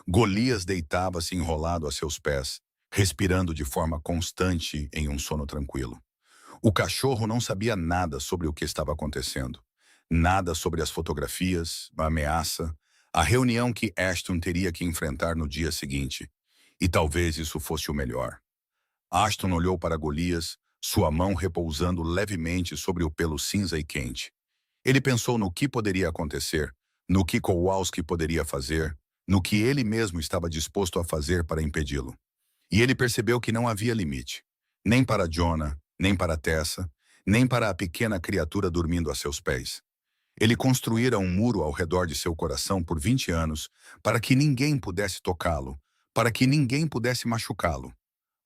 Speaker 1: Golias deitava-se enrolado a seus pés, respirando de forma constante em um sono tranquilo. O cachorro não sabia nada sobre o que estava acontecendo. Nada sobre as fotografias, a ameaça, a reunião que Ashton teria que enfrentar no dia seguinte. E talvez isso fosse o melhor. Ashton olhou para Golias, sua mão repousando levemente sobre o pelo cinza e quente. Ele pensou no que poderia acontecer, no que Kowalski poderia fazer, no que ele mesmo estava disposto a fazer para impedi-lo. E ele percebeu que não havia limite. Nem para Jonah, nem para Tessa, nem para a pequena criatura dormindo a seus pés. Ele construíra um muro ao redor de seu coração por 20 anos para que ninguém pudesse tocá-lo, para que ninguém pudesse machucá-lo.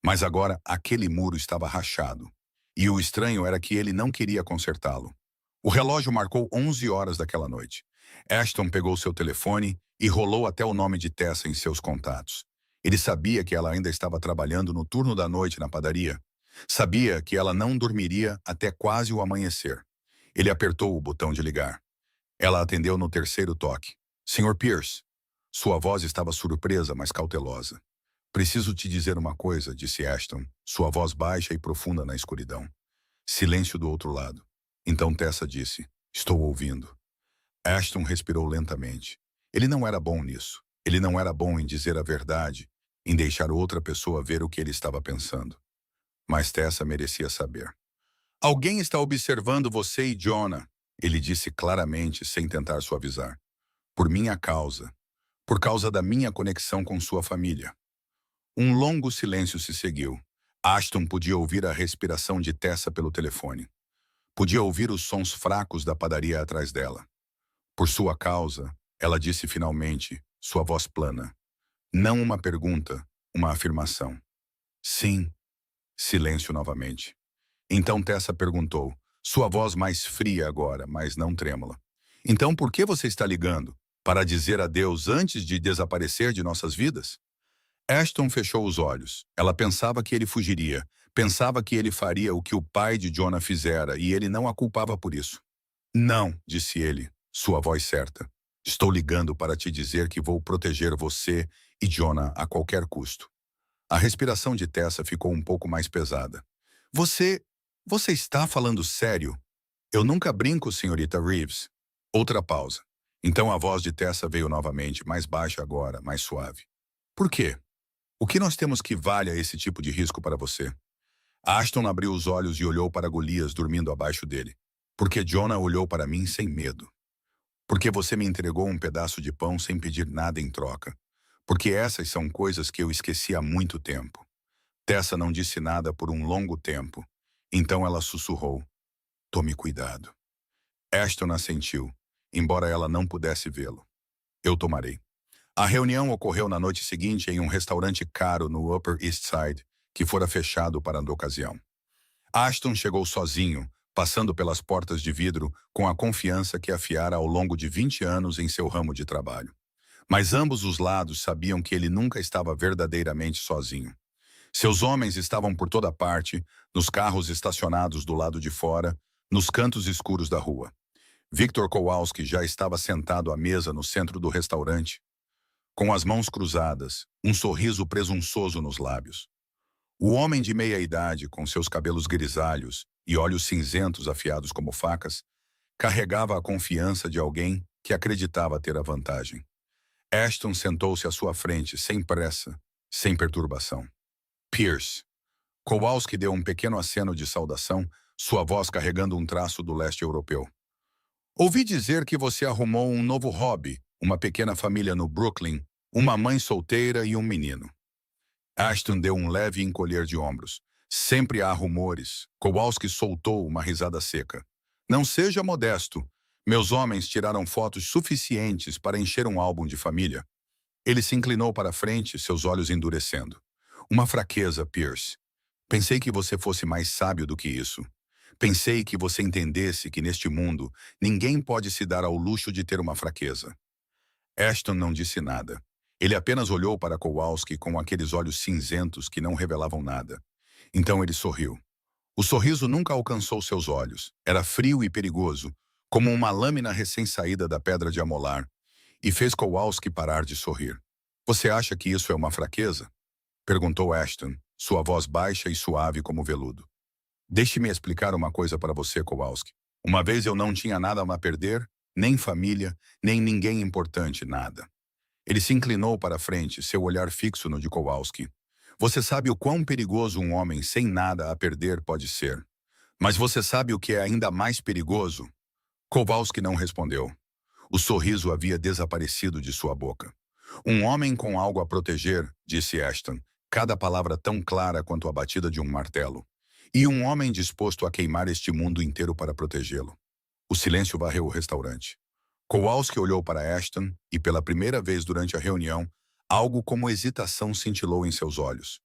Speaker 1: Mas agora aquele muro estava rachado. E o estranho era que ele não queria consertá-lo. O relógio marcou 11 horas daquela noite. Ashton pegou seu telefone e rolou até o nome de Tessa em seus contatos. Ele sabia que ela ainda estava trabalhando no turno da noite na padaria. Sabia que ela não dormiria até quase o amanhecer. Ele apertou o botão de ligar. Ela atendeu no terceiro toque. Sr. Pierce. Sua voz estava surpresa, mas cautelosa. Preciso te dizer uma coisa, disse Ashton, sua voz baixa e profunda na escuridão. Silêncio do outro lado. Então Tessa disse, estou ouvindo. Ashton respirou lentamente. Ele não era bom nisso. Ele não era bom em dizer a verdade, em deixar outra pessoa ver o que ele estava pensando. Mas Tessa merecia saber. Alguém está observando você e Jonah, ele disse claramente, sem tentar suavizar. Por minha causa. Por causa da minha conexão com sua família. Um longo silêncio se seguiu. Ashton podia ouvir a respiração de Tessa pelo telefone. Podia ouvir os sons fracos da padaria atrás dela. Por sua causa, ela disse finalmente, sua voz plana. Não uma pergunta, uma afirmação. Sim. Silêncio novamente. Então Tessa perguntou, sua voz mais fria agora, mas não trêmula. Então por que você está ligando? Para dizer adeus antes de desaparecer de nossas vidas? Ashton fechou os olhos. Ela pensava que ele fugiria. Pensava que ele faria o que o pai de Jonah fizera e ele não a culpava por isso. Não, disse ele, sua voz certa. Estou ligando para te dizer que vou proteger você e Jonah a qualquer custo. A respiração de Tessa ficou um pouco mais pesada. Você está falando sério? Eu nunca brinco, senhorita Reeves. Outra pausa. Então a voz de Tessa veio novamente, mais baixa agora, mais suave. Por quê? O que nós temos que valha esse tipo de risco para você? Ashton abriu os olhos e olhou para Golias dormindo abaixo dele. Porque Jonah olhou para mim sem medo. Porque você me entregou um pedaço de pão sem pedir nada em troca. Porque essas são coisas que eu esqueci há muito tempo. Tessa não disse nada por um longo tempo. Então ela sussurrou. Tome cuidado. Ashton assentiu, embora ela não pudesse vê-lo. Eu tomarei. A reunião ocorreu na noite seguinte em um restaurante caro no Upper East Side, que fora fechado para a ocasião. Ashton chegou sozinho, passando pelas portas de vidro com a confiança que afiara ao longo de 20 anos em seu ramo de trabalho. Mas ambos os lados sabiam que ele nunca estava verdadeiramente sozinho. Seus homens estavam por toda parte, nos carros estacionados do lado de fora, nos cantos escuros da rua. Viktor Kowalski já estava sentado à mesa no centro do restaurante, com as mãos cruzadas, um sorriso presunçoso nos lábios. O homem de meia-idade, com seus cabelos grisalhos e olhos cinzentos afiados como facas, carregava a confiança de alguém que acreditava ter a vantagem. Ashton sentou-se à sua frente, sem pressa, sem perturbação. Pierce. Kowalski deu um pequeno aceno de saudação, sua voz carregando um traço do leste europeu. Ouvi dizer que você arrumou um novo hobby, uma pequena família no Brooklyn, uma mãe solteira e um menino. Ashton deu um leve encolher de ombros. Sempre há rumores. Kowalski soltou uma risada seca. Não seja modesto. Meus homens tiraram fotos suficientes para encher um álbum de família. Ele se inclinou para a frente, seus olhos endurecendo. Uma fraqueza, Pierce. Pensei que você fosse mais sábio do que isso. Pensei que você entendesse que neste mundo ninguém pode se dar ao luxo de ter uma fraqueza. Ashton não disse nada. Ele apenas olhou para Kowalski com aqueles olhos cinzentos que não revelavam nada. Então ele sorriu. O sorriso nunca alcançou seus olhos. Era frio e perigoso, como uma lâmina recém-saída da pedra de amolar, e fez Kowalski parar de sorrir. Você acha que isso é uma fraqueza? Perguntou Ashton, sua voz baixa e suave como veludo. Deixe-me explicar uma coisa para você, Kowalski. Uma vez eu não tinha nada a perder, nem família, nem ninguém importante, nada. Ele se inclinou para a frente, seu olhar fixo no de Kowalski. Você sabe o quão perigoso um homem sem nada a perder pode ser. Mas você sabe o que é ainda mais perigoso? Kowalski não respondeu. O sorriso havia desaparecido de sua boca. Um homem com algo a proteger, disse Ashton, cada palavra tão clara quanto a batida de um martelo. E um homem disposto a queimar este mundo inteiro para protegê-lo. O silêncio varreu o restaurante. Kowalski olhou para Ashton e, pela primeira vez durante a reunião, algo como hesitação cintilou em seus olhos.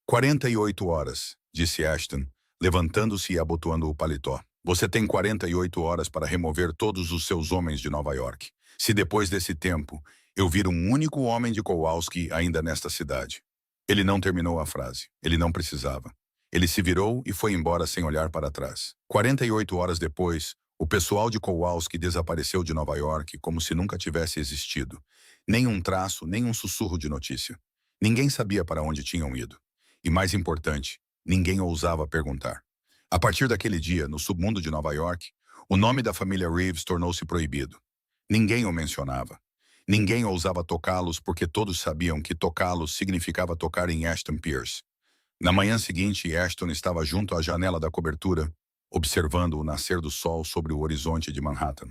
Speaker 1: 48 horas, disse Ashton, levantando-se e abotoando o paletó. Você tem 48 horas para remover todos os seus homens de Nova York. Se depois desse tempo eu vir um único homem de Kowalski ainda nesta cidade. Ele não terminou a frase. Ele não precisava. Ele se virou e foi embora sem olhar para trás. 48 horas depois, o pessoal de Kowalski desapareceu de Nova York como se nunca tivesse existido. Nem um traço, nem um sussurro de notícia. Ninguém sabia para onde tinham ido. E mais importante, ninguém ousava perguntar. A partir daquele dia, no submundo de Nova York, o nome da família Reeves tornou-se proibido. Ninguém o mencionava. Ninguém ousava tocá-los porque todos sabiam que tocá-los significava tocar em Ashton Pierce. Na manhã seguinte, Ashton estava junto à janela da cobertura, observando o nascer do sol sobre o horizonte de Manhattan.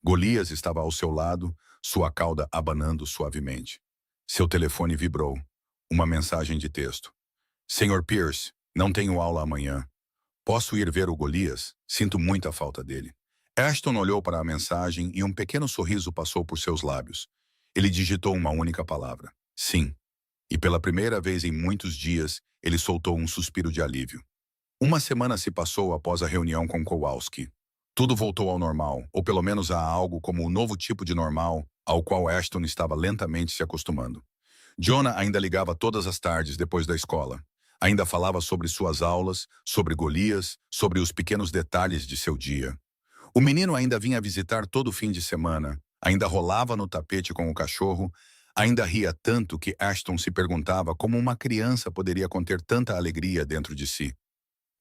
Speaker 1: Golias estava ao seu lado, sua cauda abanando suavemente. Seu telefone vibrou. Uma mensagem de texto. Senhor Pierce, não tenho aula amanhã. Posso ir ver o Golias? Sinto muita falta dele. Ashton olhou para a mensagem e um pequeno sorriso passou por seus lábios. Ele digitou uma única palavra. Sim. E pela primeira vez em muitos dias, ele soltou um suspiro de alívio. Uma semana se passou após a reunião com Kowalski. Tudo voltou ao normal, ou pelo menos a algo como o novo tipo de normal ao qual Ashton estava lentamente se acostumando. Jonah ainda ligava todas as tardes depois da escola. Ainda falava sobre suas aulas, sobre Golias, sobre os pequenos detalhes de seu dia. O menino ainda vinha visitar todo fim de semana, ainda rolava no tapete com o cachorro, ainda ria tanto que Ashton se perguntava como uma criança poderia conter tanta alegria dentro de si.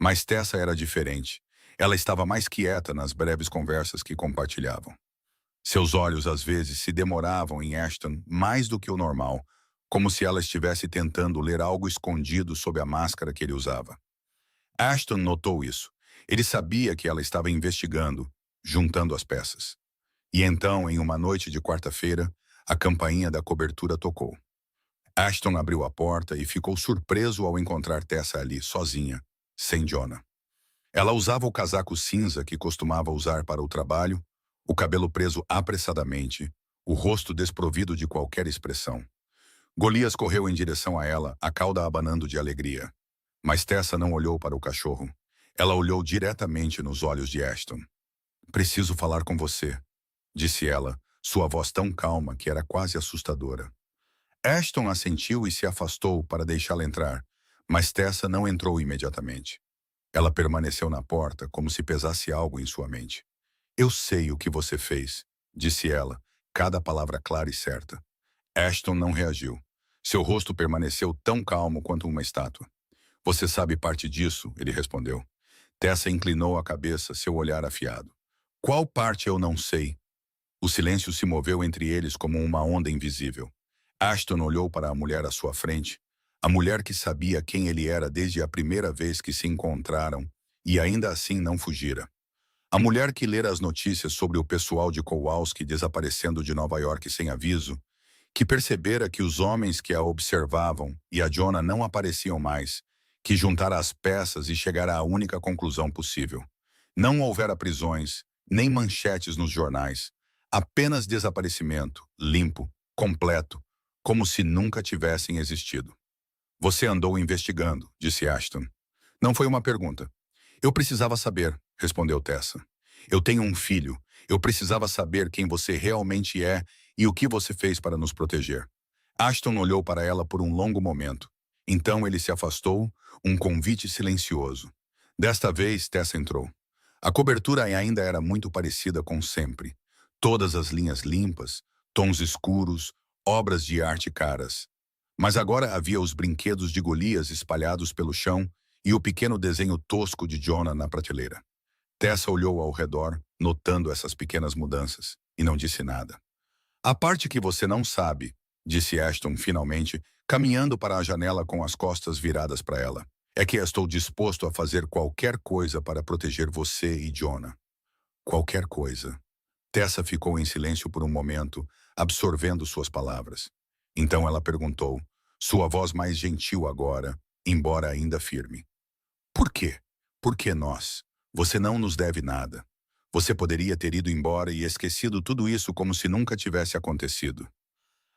Speaker 1: Mas Tessa era diferente. Ela estava mais quieta nas breves conversas que compartilhavam. Seus olhos às vezes se demoravam em Ashton mais do que o normal, como se ela estivesse tentando ler algo escondido sob a máscara que ele usava. Ashton notou isso. Ele sabia que ela estava investigando, juntando as peças. E então, em uma noite de quarta-feira, a campainha da cobertura tocou. Ashton abriu a porta e ficou surpreso ao encontrar Tessa ali, sozinha, sem Jonah. Ela usava o casaco cinza que costumava usar para o trabalho, o cabelo preso apressadamente, o rosto desprovido de qualquer expressão. Golias correu em direção a ela, a cauda abanando de alegria. Mas Tessa não olhou para o cachorro. Ela olhou diretamente nos olhos de Ashton. Preciso falar com você, disse ela, sua voz tão calma que era quase assustadora. Ashton assentiu e se afastou para deixá-la entrar, mas Tessa não entrou imediatamente. Ela permaneceu na porta como se pesasse algo em sua mente. Eu sei o que você fez, disse ela, cada palavra clara e certa. Ashton não reagiu. Seu rosto permaneceu tão calmo quanto uma estátua. Você sabe parte disso, ele respondeu. Tessa inclinou a cabeça, seu olhar afiado. Qual parte eu não sei? O silêncio se moveu entre eles como uma onda invisível. Ashton olhou para a mulher à sua frente, a mulher que sabia quem ele era desde a primeira vez que se encontraram e ainda assim não fugira. A mulher que lera as notícias sobre o pessoal de Kowalski desaparecendo de Nova York sem aviso, que percebera que os homens que a observavam e a Jonah não apareciam mais, que juntara as peças e chegara à única conclusão possível. Não houvera prisões, nem manchetes nos jornais, apenas desaparecimento, limpo, completo, como se nunca tivessem existido. Você andou investigando, disse Ashton. Não foi uma pergunta. Eu precisava saber, respondeu Tessa. Eu tenho um filho. Eu precisava saber quem você realmente é e o que você fez para nos proteger. Ashton olhou para ela por um longo momento. Então ele se afastou, um convite silencioso. Desta vez, Tessa entrou. A cobertura ainda era muito parecida com sempre. Todas as linhas limpas, tons escuros, obras de arte caras. Mas agora havia os brinquedos de Golias espalhados pelo chão e o pequeno desenho tosco de Jonah na prateleira. Tessa olhou ao redor, notando essas pequenas mudanças, e não disse nada. A parte que você não sabe, disse Ashton finalmente, caminhando para a janela com as costas viradas para ela, é que estou disposto a fazer qualquer coisa para proteger você e Jonah. Qualquer coisa. Tessa ficou em silêncio por um momento, absorvendo suas palavras. Então ela perguntou, sua voz mais gentil agora, embora ainda firme. Por quê? Por que nós? Você não nos deve nada. Você poderia ter ido embora e esquecido tudo isso como se nunca tivesse acontecido.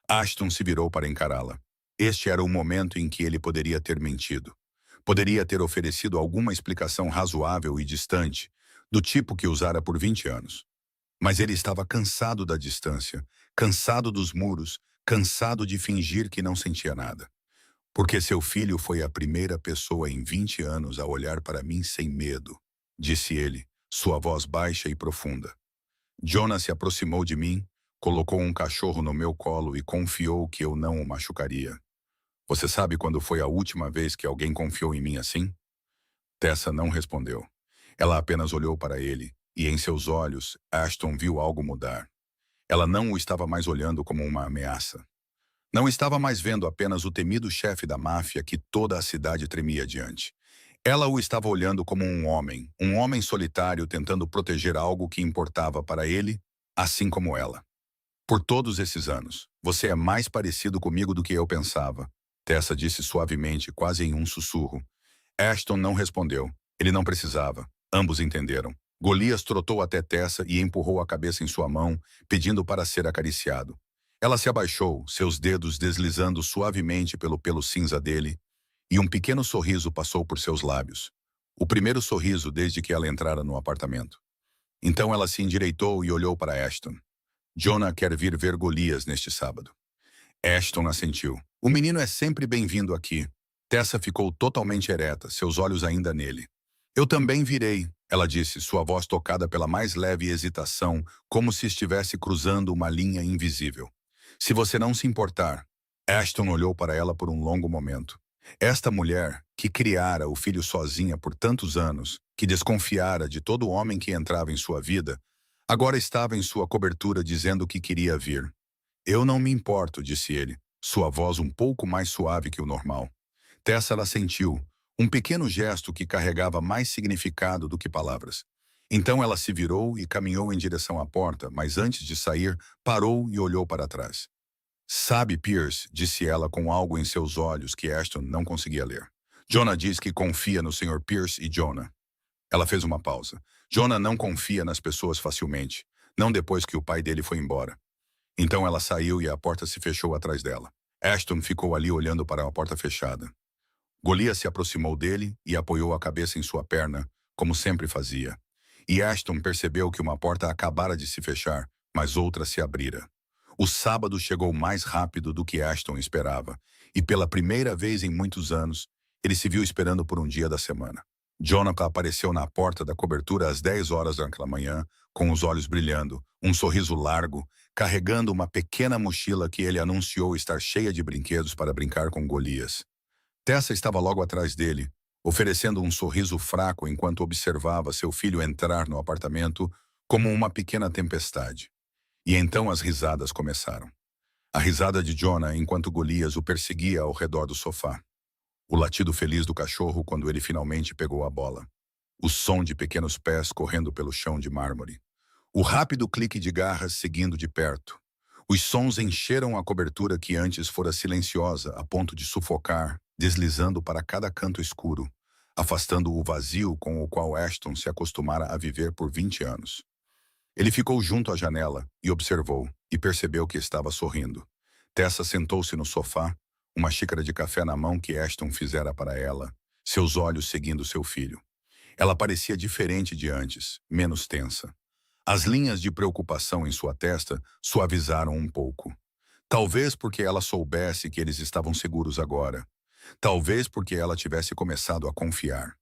Speaker 1: Ashton se virou para encará-la. Este era o momento em que ele poderia ter mentido. Poderia ter oferecido alguma explicação razoável e distante, do tipo que usara por 20 anos. Mas ele estava cansado da distância, cansado dos muros, cansado de fingir que não sentia nada. Porque seu filho foi a primeira pessoa em 20 anos a olhar para mim sem medo, disse ele, sua voz baixa e profunda. Jonah se aproximou de mim, colocou um cachorro no meu colo e confiou que eu não o machucaria. Você sabe quando foi a última vez que alguém confiou em mim assim? Tessa não respondeu. Ela apenas olhou para ele, e em seus olhos, Ashton viu algo mudar. Ela não o estava mais olhando como uma ameaça. Não estava mais vendo apenas o temido chefe da máfia que toda a cidade tremia diante. Ela o estava olhando como um homem solitário tentando proteger algo que importava para ele, assim como ela. Por todos esses anos, você é mais parecido comigo do que eu pensava, Tessa disse suavemente, quase em um sussurro. Ashton não respondeu. Ele não precisava. Ambos entenderam. Golias trotou até Tessa e empurrou a cabeça em sua mão, pedindo para ser acariciado. Ela se abaixou, seus dedos deslizando suavemente pelo pelo cinza dele, e um pequeno sorriso passou por seus lábios. O primeiro sorriso desde que ela entrara no apartamento. Então ela se endireitou e olhou para Ashton. Jonah quer vir ver Golias neste sábado. Ashton assentiu. O menino é sempre bem-vindo aqui. Tessa ficou totalmente ereta, seus olhos ainda nele. Eu também virei, ela disse, sua voz tocada pela mais leve hesitação, como se estivesse cruzando uma linha invisível. Se você não se importar. Ashton olhou para ela por um longo momento. Esta mulher, que criara o filho sozinha por tantos anos, que desconfiara de todo homem que entrava em sua vida, agora estava em sua cobertura dizendo que queria vir. Eu não me importo, disse ele, sua voz um pouco mais suave que o normal. Tessa assentiu, um pequeno gesto que carregava mais significado do que palavras. Então ela se virou e caminhou em direção à porta, mas antes de sair, parou e olhou para trás. Sabe, Pierce, disse ela com algo em seus olhos que Ashton não conseguia ler. Jonah diz que confia no Sr. Pierce e Jonah. Ela fez uma pausa. Jonah não confia nas pessoas facilmente, não depois que o pai dele foi embora. Então ela saiu e a porta se fechou atrás dela. Ashton ficou ali olhando para a porta fechada. Golias se aproximou dele e apoiou a cabeça em sua perna, como sempre fazia. E Ashton percebeu que uma porta acabara de se fechar, mas outra se abrira. O sábado chegou mais rápido do que Ashton esperava, e pela primeira vez em muitos anos, ele se viu esperando por um dia da semana. Jonathan apareceu na porta da cobertura às 10 horas daquela manhã, com os olhos brilhando, um sorriso largo, carregando uma pequena mochila que ele anunciou estar cheia de brinquedos para brincar com Golias. Tessa estava logo atrás dele, oferecendo um sorriso fraco enquanto observava seu filho entrar no apartamento como uma pequena tempestade. E então as risadas começaram. A risada de Jonah enquanto Golias o perseguia ao redor do sofá. O latido feliz do cachorro quando ele finalmente pegou a bola. O som de pequenos pés correndo pelo chão de mármore. O rápido clique de garras seguindo de perto. Os sons encheram a cobertura que antes fora silenciosa a ponto de sufocar, deslizando para cada canto escuro, afastando o vazio com o qual Ashton se acostumara a viver por 20 anos. Ele ficou junto à janela e observou, e percebeu que estava sorrindo. Tessa sentou-se no sofá, uma xícara de café na mão que Ashton fizera para ela, seus olhos seguindo seu filho. Ela parecia diferente de antes, menos tensa. As linhas de preocupação em sua testa suavizaram um pouco. Talvez porque ela soubesse que eles estavam seguros agora. Talvez porque ela tivesse começado a confiar.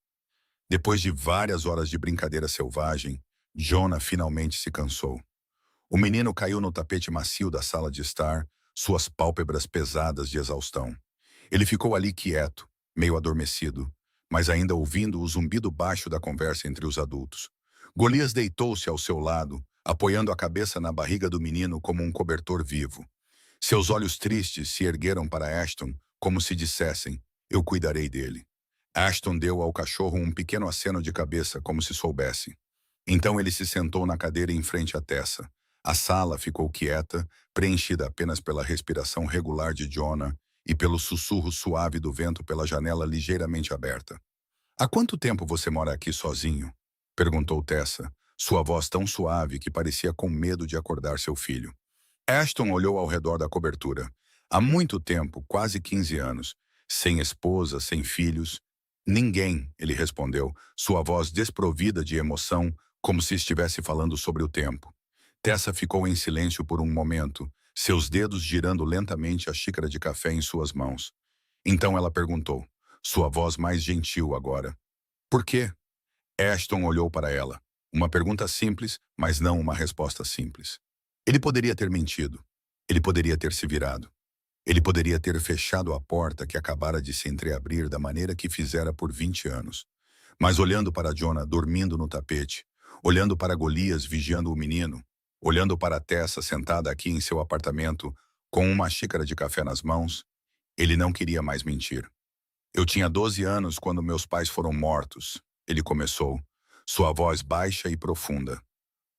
Speaker 1: Depois de várias horas de brincadeira selvagem, Jonah finalmente se cansou. O menino caiu no tapete macio da sala de estar, suas pálpebras pesadas de exaustão. Ele ficou ali quieto, meio adormecido, mas ainda ouvindo o zumbido baixo da conversa entre os adultos. Golias deitou-se ao seu lado, apoiando a cabeça na barriga do menino como um cobertor vivo. Seus olhos tristes se ergueram para Ashton, como se dissessem, eu cuidarei dele. Ashton deu ao cachorro um pequeno aceno de cabeça, como se soubesse. Então ele se sentou na cadeira em frente à Tessa. A sala ficou quieta, preenchida apenas pela respiração regular de Jonah e pelo sussurro suave do vento pela janela ligeiramente aberta. Há quanto tempo você mora aqui sozinho? Perguntou Tessa, sua voz tão suave que parecia com medo de acordar seu filho. Ashton olhou ao redor da cobertura. Há muito tempo, quase 15 anos. Sem esposa, sem filhos. Ninguém, ele respondeu, sua voz desprovida de emoção, como se estivesse falando sobre o tempo. Tessa ficou em silêncio por um momento, seus dedos girando lentamente a xícara de café em suas mãos. Então ela perguntou, sua voz mais gentil agora. Por quê? Ashton olhou para ela. Uma pergunta simples, mas não uma resposta simples. Ele poderia ter mentido. Ele poderia ter se virado. Ele poderia ter fechado a porta que acabara de se entreabrir da maneira que fizera por 20 anos. Mas olhando para Jonah dormindo no tapete, olhando para Golias vigiando o menino, olhando para Tessa sentada aqui em seu apartamento com uma xícara de café nas mãos, ele não queria mais mentir. Eu tinha 12 anos quando meus pais foram mortos, ele começou, sua voz baixa e profunda.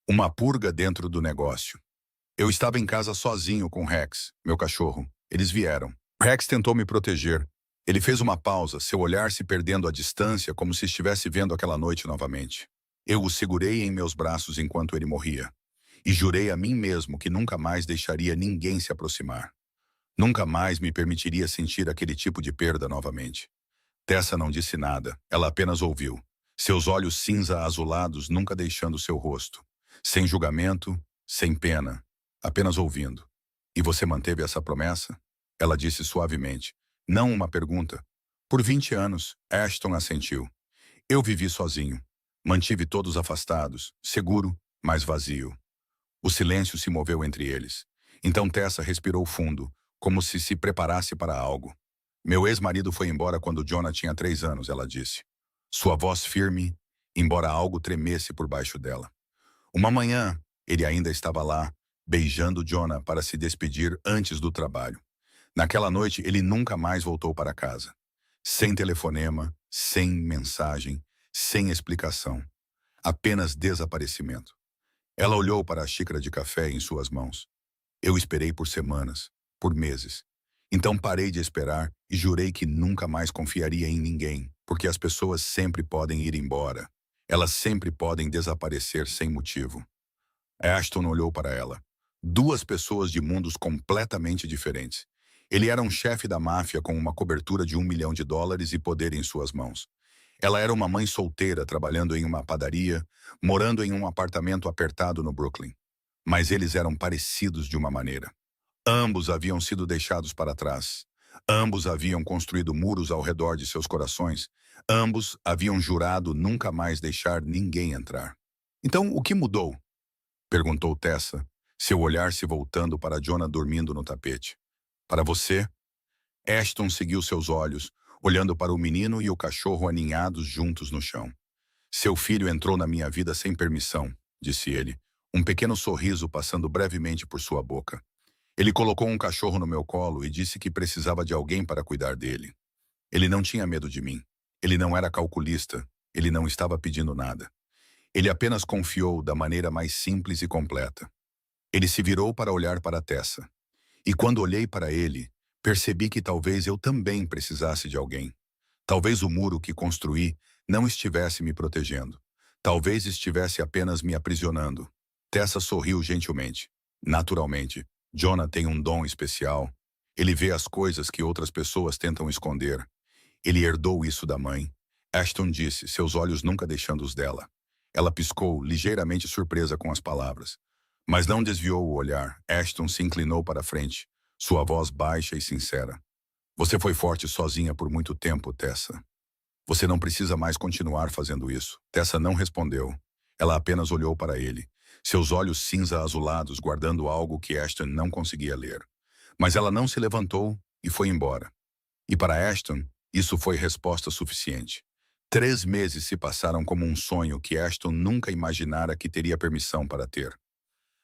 Speaker 1: Uma purga dentro do negócio. Eu estava em casa sozinho com Rex, meu cachorro. Eles vieram. Rex tentou me proteger. Ele fez uma pausa, seu olhar se perdendo à distância como se estivesse vendo aquela noite novamente. Eu o segurei em meus braços enquanto ele morria. E jurei a mim mesmo que nunca mais deixaria ninguém se aproximar. Nunca mais me permitiria sentir aquele tipo de perda novamente. Tessa não disse nada, ela apenas ouviu. Seus olhos cinza-azulados nunca deixando seu rosto. Sem julgamento, sem pena, apenas ouvindo. E você manteve essa promessa? Ela disse suavemente. Não uma pergunta. Por 20 anos, Ashton assentiu. Eu vivi sozinho. Mantive todos afastados, seguro, mas vazio. O silêncio se moveu entre eles. Então Tessa respirou fundo, como se preparasse para algo. Meu ex-marido foi embora quando Jonah tinha 3 anos, ela disse. Sua voz firme, embora algo tremesse por baixo dela. Uma manhã, ele ainda estava lá, beijando Jonah para se despedir antes do trabalho. Naquela noite, ele nunca mais voltou para casa. Sem telefonema, sem mensagem, sem explicação. Apenas desaparecimento. Ela olhou para a xícara de café em suas mãos. Eu esperei por semanas, por meses. Então parei de esperar e jurei que nunca mais confiaria em ninguém, porque as pessoas sempre podem ir embora. Elas sempre podem desaparecer sem motivo. Ashton olhou para ela. 2 pessoas de mundos completamente diferentes. Ele era um chefe da máfia com uma cobertura de $1 milhão e poder em suas mãos. Ela era uma mãe solteira trabalhando em uma padaria, morando em um apartamento apertado no Brooklyn. Mas eles eram parecidos de uma maneira. Ambos haviam sido deixados para trás. Ambos haviam construído muros ao redor de seus corações. Ambos haviam jurado nunca mais deixar ninguém entrar. Então, o que mudou? Perguntou Tessa, seu olhar se voltando para Jonah dormindo no tapete. Para você? Ashton seguiu seus olhos, olhando para o menino e o cachorro aninhados juntos no chão. Seu filho entrou na minha vida sem permissão, disse ele, um pequeno sorriso passando brevemente por sua boca. Ele colocou um cachorro no meu colo e disse que precisava de alguém para cuidar dele. Ele não tinha medo de mim. Ele não era calculista. Ele não estava pedindo nada. Ele apenas confiou da maneira mais simples e completa. Ele se virou para olhar para Tessa. E quando olhei para ele, percebi que talvez eu também precisasse de alguém. Talvez o muro que construí não estivesse me protegendo. Talvez estivesse apenas me aprisionando. Tessa sorriu gentilmente. Naturalmente, Jonah tem um dom especial. Ele vê as coisas que outras pessoas tentam esconder. Ele herdou isso da mãe. Ashton disse, seus olhos nunca deixando os dela. Ela piscou, ligeiramente surpresa com as palavras. Mas não desviou o olhar. Ashton se inclinou para a frente, sua voz baixa e sincera. Você foi forte sozinha por muito tempo, Tessa. Você não precisa mais continuar fazendo isso. Tessa não respondeu. Ela apenas olhou para ele, seus olhos cinza-azulados guardando algo que Ashton não conseguia ler. Mas ela não se levantou e foi embora. E para Ashton, isso foi resposta suficiente. 3 meses se passaram como um sonho que Ashton nunca imaginara que teria permissão para ter.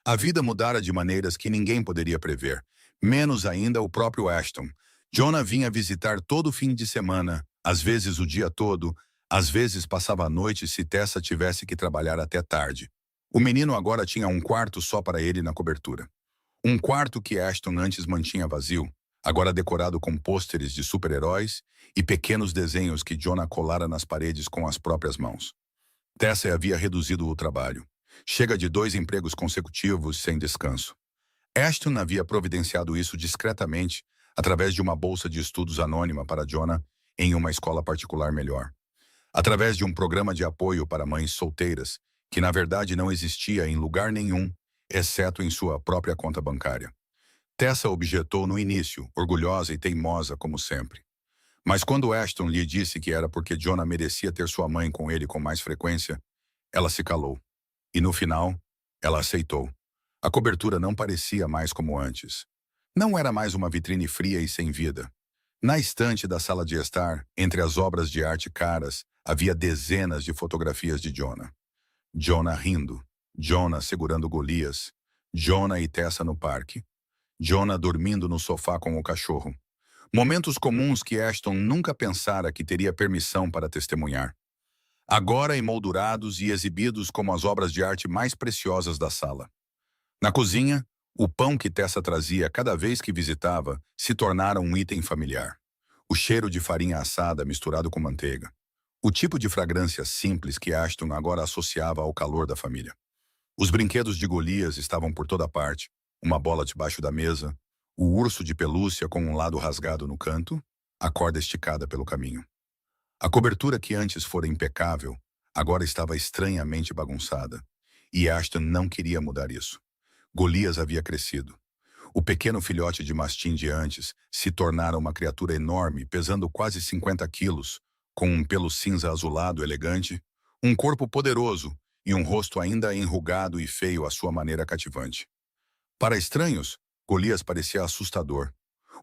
Speaker 1: A vida mudara de maneiras que ninguém poderia prever, menos ainda o próprio Ashton. Jonah vinha visitar todo fim de semana, às vezes o dia todo, às vezes passava a noite se Tessa tivesse que trabalhar até tarde. O menino agora tinha um quarto só para ele na cobertura. Um quarto que Ashton antes mantinha vazio, agora decorado com pôsteres de super-heróis e pequenos desenhos que Jonah colara nas paredes com as próprias mãos. Tessa havia reduzido o trabalho. Chega de 2 empregos consecutivos sem descanso. Ashton havia providenciado isso discretamente através de uma bolsa de estudos anônima para Jonah em uma escola particular melhor. Através de um programa de apoio para mães solteiras, que na verdade não existia em lugar nenhum, exceto em sua própria conta bancária. Tessa objetou no início, orgulhosa e teimosa como sempre. Mas quando Ashton lhe disse que era porque Jonah merecia ter sua mãe com ele com mais frequência, ela se calou. E no final, ela aceitou. A cobertura não parecia mais como antes. Não era mais uma vitrine fria e sem vida. Na estante da sala de estar, entre as obras de arte caras, havia dezenas de fotografias de Jonah. Jonah rindo, Jonah segurando Golias, Jonah e Tessa no parque, Jonah dormindo no sofá com o cachorro. Momentos comuns que Ashton nunca pensara que teria permissão para testemunhar. Agora emoldurados e exibidos como as obras de arte mais preciosas da sala. Na cozinha, o pão que Tessa trazia cada vez que visitava se tornara um item familiar. O cheiro de farinha assada misturado com manteiga. O tipo de fragrância simples que Ashton agora associava ao calor da família. Os brinquedos de Golias estavam por toda parte. Uma bola debaixo da mesa, o urso de pelúcia com um lado rasgado no canto, a corda esticada pelo caminho. A cobertura que antes fora impecável, agora estava estranhamente bagunçada. E Ashton não queria mudar isso. Golias havia crescido. O pequeno filhote de mastim de antes se tornara uma criatura enorme, pesando quase 50 quilos, com um pelo cinza azulado elegante, um corpo poderoso e um rosto ainda enrugado e feio à sua maneira cativante. Para estranhos, Golias parecia assustador.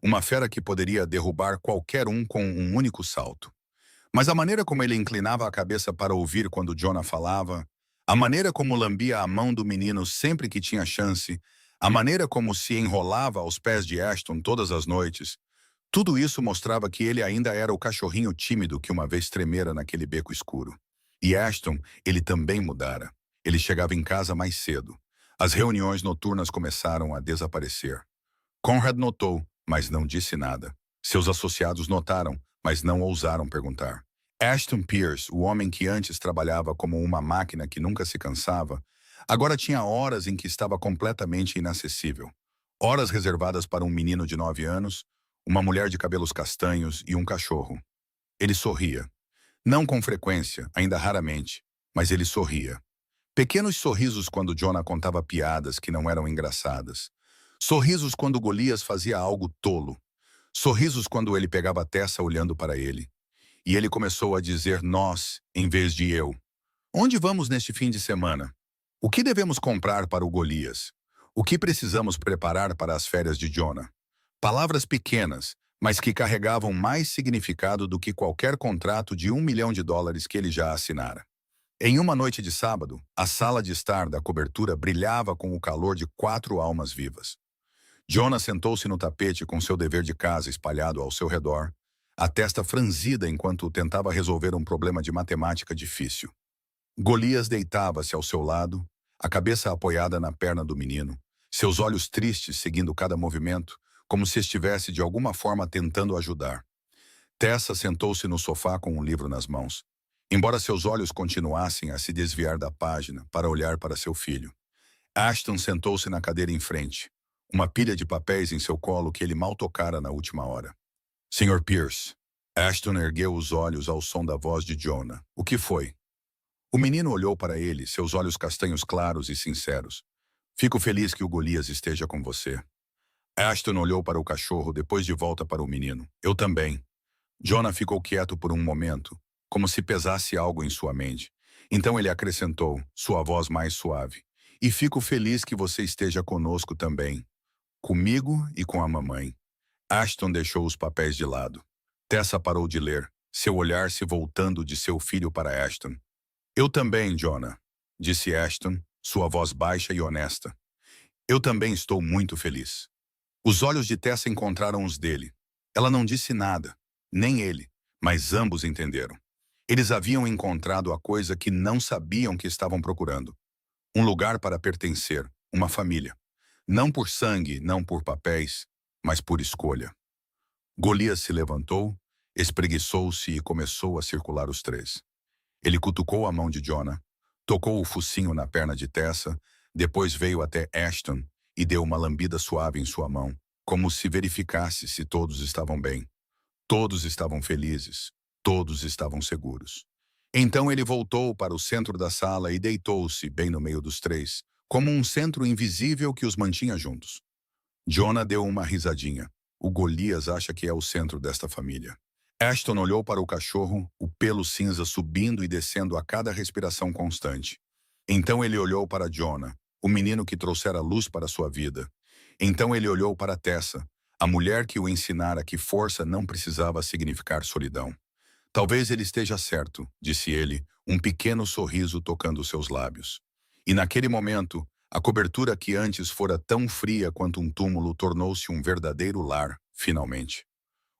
Speaker 1: Uma fera que poderia derrubar qualquer um com um único salto. Mas a maneira como ele inclinava a cabeça para ouvir quando Jonah falava, a maneira como lambia a mão do menino sempre que tinha chance, a maneira como se enrolava aos pés de Ashton todas as noites, tudo isso mostrava que ele ainda era o cachorrinho tímido que uma vez tremera naquele beco escuro. E Ashton, ele também mudara. Ele chegava em casa mais cedo. As reuniões noturnas começaram a desaparecer. Conrad notou, mas não disse nada. Seus associados notaram, mas não ousaram perguntar. Ashton Pierce, o homem que antes trabalhava como uma máquina que nunca se cansava, agora tinha horas em que estava completamente inacessível. Horas reservadas para um menino de 9 anos, uma mulher de cabelos castanhos e um cachorro. Ele sorria. Não com frequência, ainda raramente, mas ele sorria. Pequenos sorrisos quando Jonah contava piadas que não eram engraçadas. Sorrisos quando Golias fazia algo tolo. Sorrisos quando ele pegava a Tessa olhando para ele. E ele começou a dizer nós, em vez de eu. Onde vamos neste fim de semana? O que devemos comprar para o Golias? O que precisamos preparar para as férias de Jonah? Palavras pequenas, mas que carregavam mais significado do que qualquer contrato de $1 milhão que ele já assinara. Em uma noite de sábado, a sala de estar da cobertura brilhava com o calor de 4 almas vivas. Jonah sentou-se no tapete com seu dever de casa espalhado ao seu redor, a testa franzida enquanto tentava resolver um problema de matemática difícil. Golias deitava-se ao seu lado, a cabeça apoiada na perna do menino, seus olhos tristes seguindo cada movimento, como se estivesse de alguma forma tentando ajudar. Tessa sentou-se no sofá com um livro nas mãos, embora seus olhos continuassem a se desviar da página para olhar para seu filho. Ashton sentou-se na cadeira em frente, uma pilha de papéis em seu colo que ele mal tocara na última hora. Sr. Pierce. Ashton ergueu os olhos ao som da voz de Jonah. O que foi? O menino olhou para ele, seus olhos castanhos claros e sinceros. Fico feliz que o Golias esteja com você. Ashton olhou para o cachorro, depois de volta para o menino. Eu também. Jonah ficou quieto por um momento, como se pesasse algo em sua mente. Então ele acrescentou, sua voz mais suave. E fico feliz que você esteja conosco também. Comigo e com a mamãe. Ashton deixou os papéis de lado. Tessa parou de ler, seu olhar se voltando de seu filho para Ashton. Eu também, Jonah, disse Ashton, sua voz baixa e honesta. Eu também estou muito feliz. Os olhos de Tessa encontraram os dele. Ela não disse nada, nem ele, mas ambos entenderam. Eles haviam encontrado a coisa que não sabiam que estavam procurando. Um lugar para pertencer, uma família. Não por sangue, não por papéis, mas por escolha. Golias se levantou, espreguiçou-se e começou a circular os três. Ele cutucou a mão de Jonah, tocou o focinho na perna de Tessa, depois veio até Ashton e deu uma lambida suave em sua mão, como se verificasse se todos estavam bem. Todos estavam felizes, todos estavam seguros. Então ele voltou para o centro da sala e deitou-se bem no meio dos três, como um centro invisível que os mantinha juntos. Jonah deu uma risadinha. O Golias acha que é o centro desta família. Ashton olhou para o cachorro, o pelo cinza subindo e descendo a cada respiração constante. Então ele olhou para Jonah, o menino que trouxera luz para sua vida. Então ele olhou para Tessa, a mulher que o ensinara que força não precisava significar solidão. Talvez ele esteja certo, disse ele, um pequeno sorriso tocando seus lábios. E naquele momento, a cobertura que antes fora tão fria quanto um túmulo tornou-se um verdadeiro lar, finalmente.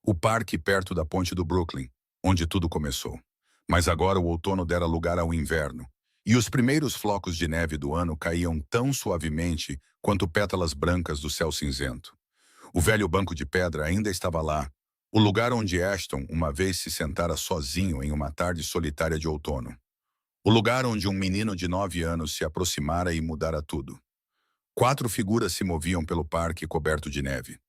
Speaker 1: O parque perto da ponte do Brooklyn, onde tudo começou. Mas agora o outono dera lugar ao inverno, e os primeiros flocos de neve do ano caíam tão suavemente quanto pétalas brancas do céu cinzento. O velho banco de pedra ainda estava lá, o lugar onde Ashton uma vez se sentara sozinho em uma tarde solitária de outono. O lugar onde um menino de 9 anos se aproximara e mudara tudo. 4 figuras se moviam pelo parque coberto de neve.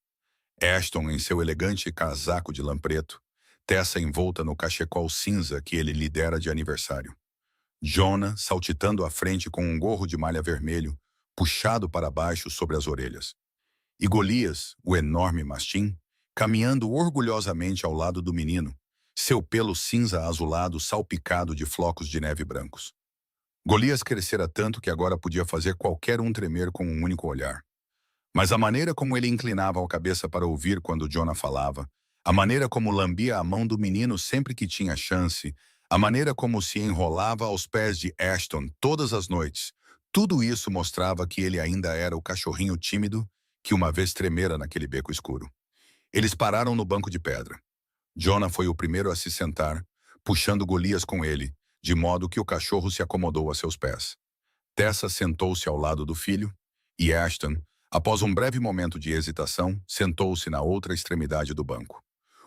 Speaker 1: Ashton em seu elegante casaco de lã preto, Tessa envolta no cachecol cinza que ele lhe dera de aniversário. Jonah saltitando à frente com um gorro de malha vermelho, puxado para baixo sobre as orelhas. E Golias, o enorme mastim, caminhando orgulhosamente ao lado do menino, seu pelo cinza azulado salpicado de flocos de neve brancos. Golias crescera tanto que agora podia fazer qualquer um tremer com um único olhar. Mas a maneira como ele inclinava a cabeça para ouvir quando Jonah falava, a maneira como lambia a mão do menino sempre que tinha chance, a maneira como se enrolava aos pés de Ashton todas as noites, tudo isso mostrava que ele ainda era o cachorrinho tímido que uma vez tremera naquele beco escuro. Eles pararam no banco de pedra. Jonah foi o primeiro a se sentar, puxando Golias com ele, de modo que o cachorro se acomodou a seus pés. Tessa sentou-se ao lado do filho, e Ashton, após um breve momento de hesitação, sentou-se na outra extremidade do banco.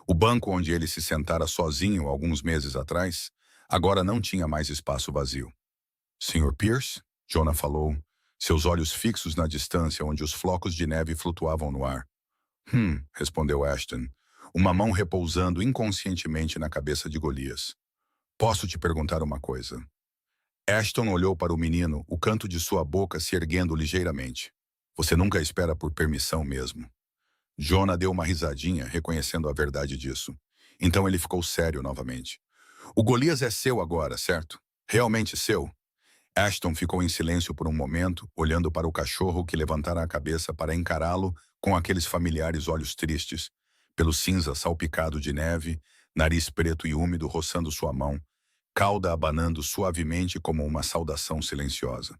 Speaker 1: O banco onde ele se sentara sozinho alguns meses atrás, agora não tinha mais espaço vazio. Sr. Pierce? Jonah falou, seus olhos fixos na distância onde os flocos de neve flutuavam no ar. Respondeu Ashton, uma mão repousando inconscientemente na cabeça de Golias. Posso te perguntar uma coisa? Ashton olhou para o menino, o canto de sua boca se erguendo ligeiramente. Você nunca espera por permissão mesmo. Jonah deu uma risadinha, reconhecendo a verdade disso. Então ele ficou sério novamente. O Golias é seu agora, certo? Realmente seu? Ashton ficou em silêncio por um momento, olhando para o cachorro que levantara a cabeça para encará-lo com aqueles familiares olhos tristes, pelo cinza salpicado de neve, nariz preto e úmido roçando sua mão, cauda abanando suavemente como uma saudação silenciosa.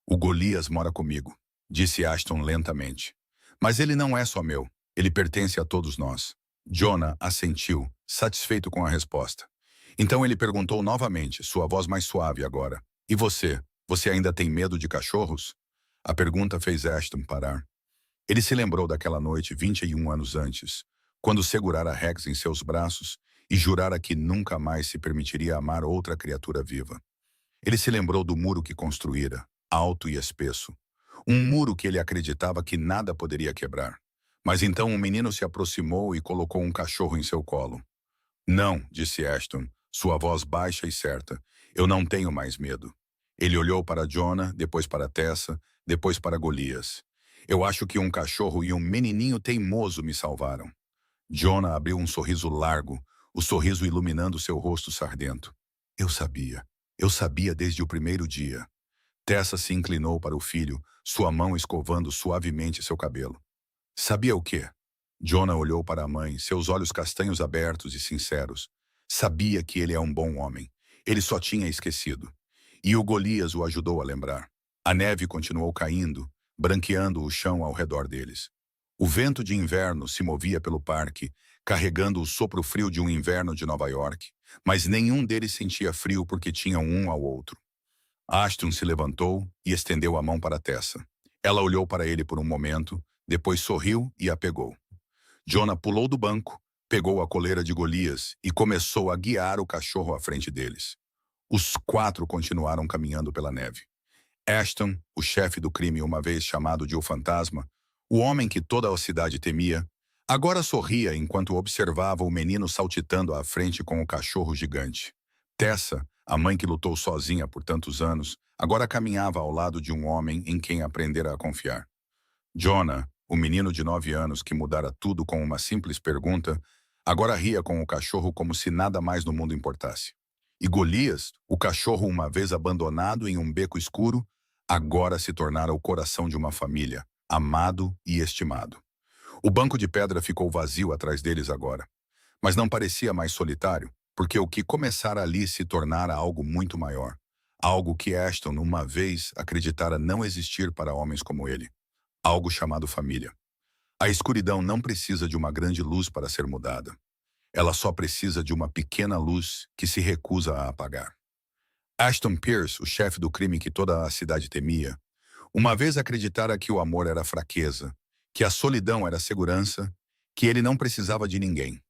Speaker 1: O Golias mora comigo, disse Ashton lentamente. Mas ele não é só meu, ele pertence a todos nós. Jonah assentiu, satisfeito com a resposta. Então ele perguntou novamente, sua voz mais suave agora. E você? Você ainda tem medo de cachorros? A pergunta fez Ashton parar. Ele se lembrou daquela noite 21 anos antes, quando segurara Rex em seus braços e jurara que nunca mais se permitiria amar outra criatura viva. Ele se lembrou do muro que construíra, alto e espesso. Um muro que ele acreditava que nada poderia quebrar. Mas então um menino se aproximou e colocou um cachorro em seu colo. Não, disse Ashton, sua voz baixa e certa. Eu não tenho mais medo. Ele olhou para Jonah, depois para Tessa, depois para Golias. Eu acho que um cachorro e um menininho teimoso me salvaram. Jonah abriu um sorriso largo, o sorriso iluminando seu rosto sardento. Eu sabia desde o primeiro dia. Tessa se inclinou para o filho, sua mão escovando suavemente seu cabelo. Sabia o quê? Jonah olhou para a mãe, seus olhos castanhos abertos e sinceros. Sabia que ele é um bom homem. Ele só tinha esquecido. E o Golias o ajudou a lembrar. A neve continuou caindo, branqueando o chão ao redor deles. O vento de inverno se movia pelo parque, carregando o sopro frio de um inverno de Nova York, mas nenhum deles sentia frio porque tinham um ao outro. Ashton se levantou e estendeu a mão para Tessa. Ela olhou para ele por um momento, depois sorriu e a pegou. Jonah pulou do banco, pegou a coleira de Golias e começou a guiar o cachorro à frente deles. Os quatro continuaram caminhando pela neve. Ashton, o chefe do crime uma vez chamado de O Fantasma, o homem que toda a cidade temia, agora sorria enquanto observava o menino saltitando à frente com o cachorro gigante. Tessa, a mãe que lutou sozinha por tantos anos, agora caminhava ao lado de um homem em quem aprendera a confiar. Jonah, o menino de 9 anos que mudara tudo com uma simples pergunta, agora ria com o cachorro como se nada mais no mundo importasse. E Golias, o cachorro uma vez abandonado em um beco escuro, agora se tornara o coração de uma família, amado e estimado. O banco de pedra ficou vazio atrás deles agora, mas não parecia mais solitário, porque o que começara ali se tornara algo muito maior, algo que Ashton uma vez acreditara não existir para homens como ele, algo chamado família. A escuridão não precisa de uma grande luz para ser mudada. Ela só precisa de uma pequena luz que se recusa a apagar. Ashton Pierce, o chefe do crime que toda a cidade temia, uma vez acreditara que o amor era fraqueza, que a solidão era segurança, que ele não precisava de ninguém.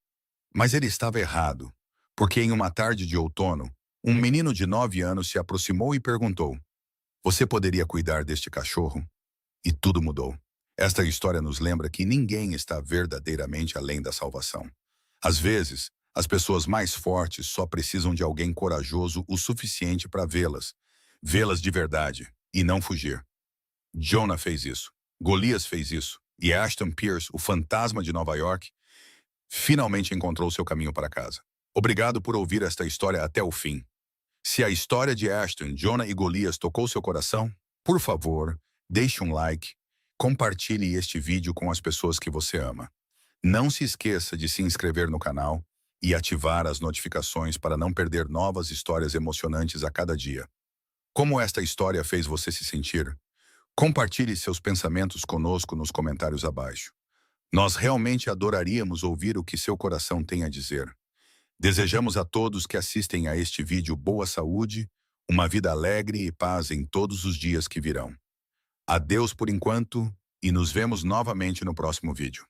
Speaker 1: Mas ele estava errado, porque em uma tarde de outono, um menino de 9 anos se aproximou e perguntou: "Você poderia cuidar deste cachorro?" E tudo mudou. Esta história nos lembra que ninguém está verdadeiramente além da salvação. Às vezes, as pessoas mais fortes só precisam de alguém corajoso o suficiente para vê-las de verdade e não fugir. Jonah fez isso, Golias fez isso, e Ashton Pierce, o fantasma de Nova York, finalmente encontrou seu caminho para casa. Obrigado por ouvir esta história até o fim. Se a história de Ashton, Jonah e Golias tocou seu coração, por favor, deixe um like, compartilhe este vídeo com as pessoas que você ama. Não se esqueça de se inscrever no canal e ativar as notificações para não perder novas histórias emocionantes a cada dia. Como esta história fez você se sentir? Compartilhe seus pensamentos conosco nos comentários abaixo. Nós realmente adoraríamos ouvir o que seu coração tem a dizer. Desejamos a todos que assistem a este vídeo boa saúde, uma vida alegre e paz em todos os dias que virão. Adeus por enquanto e nos vemos novamente no próximo vídeo.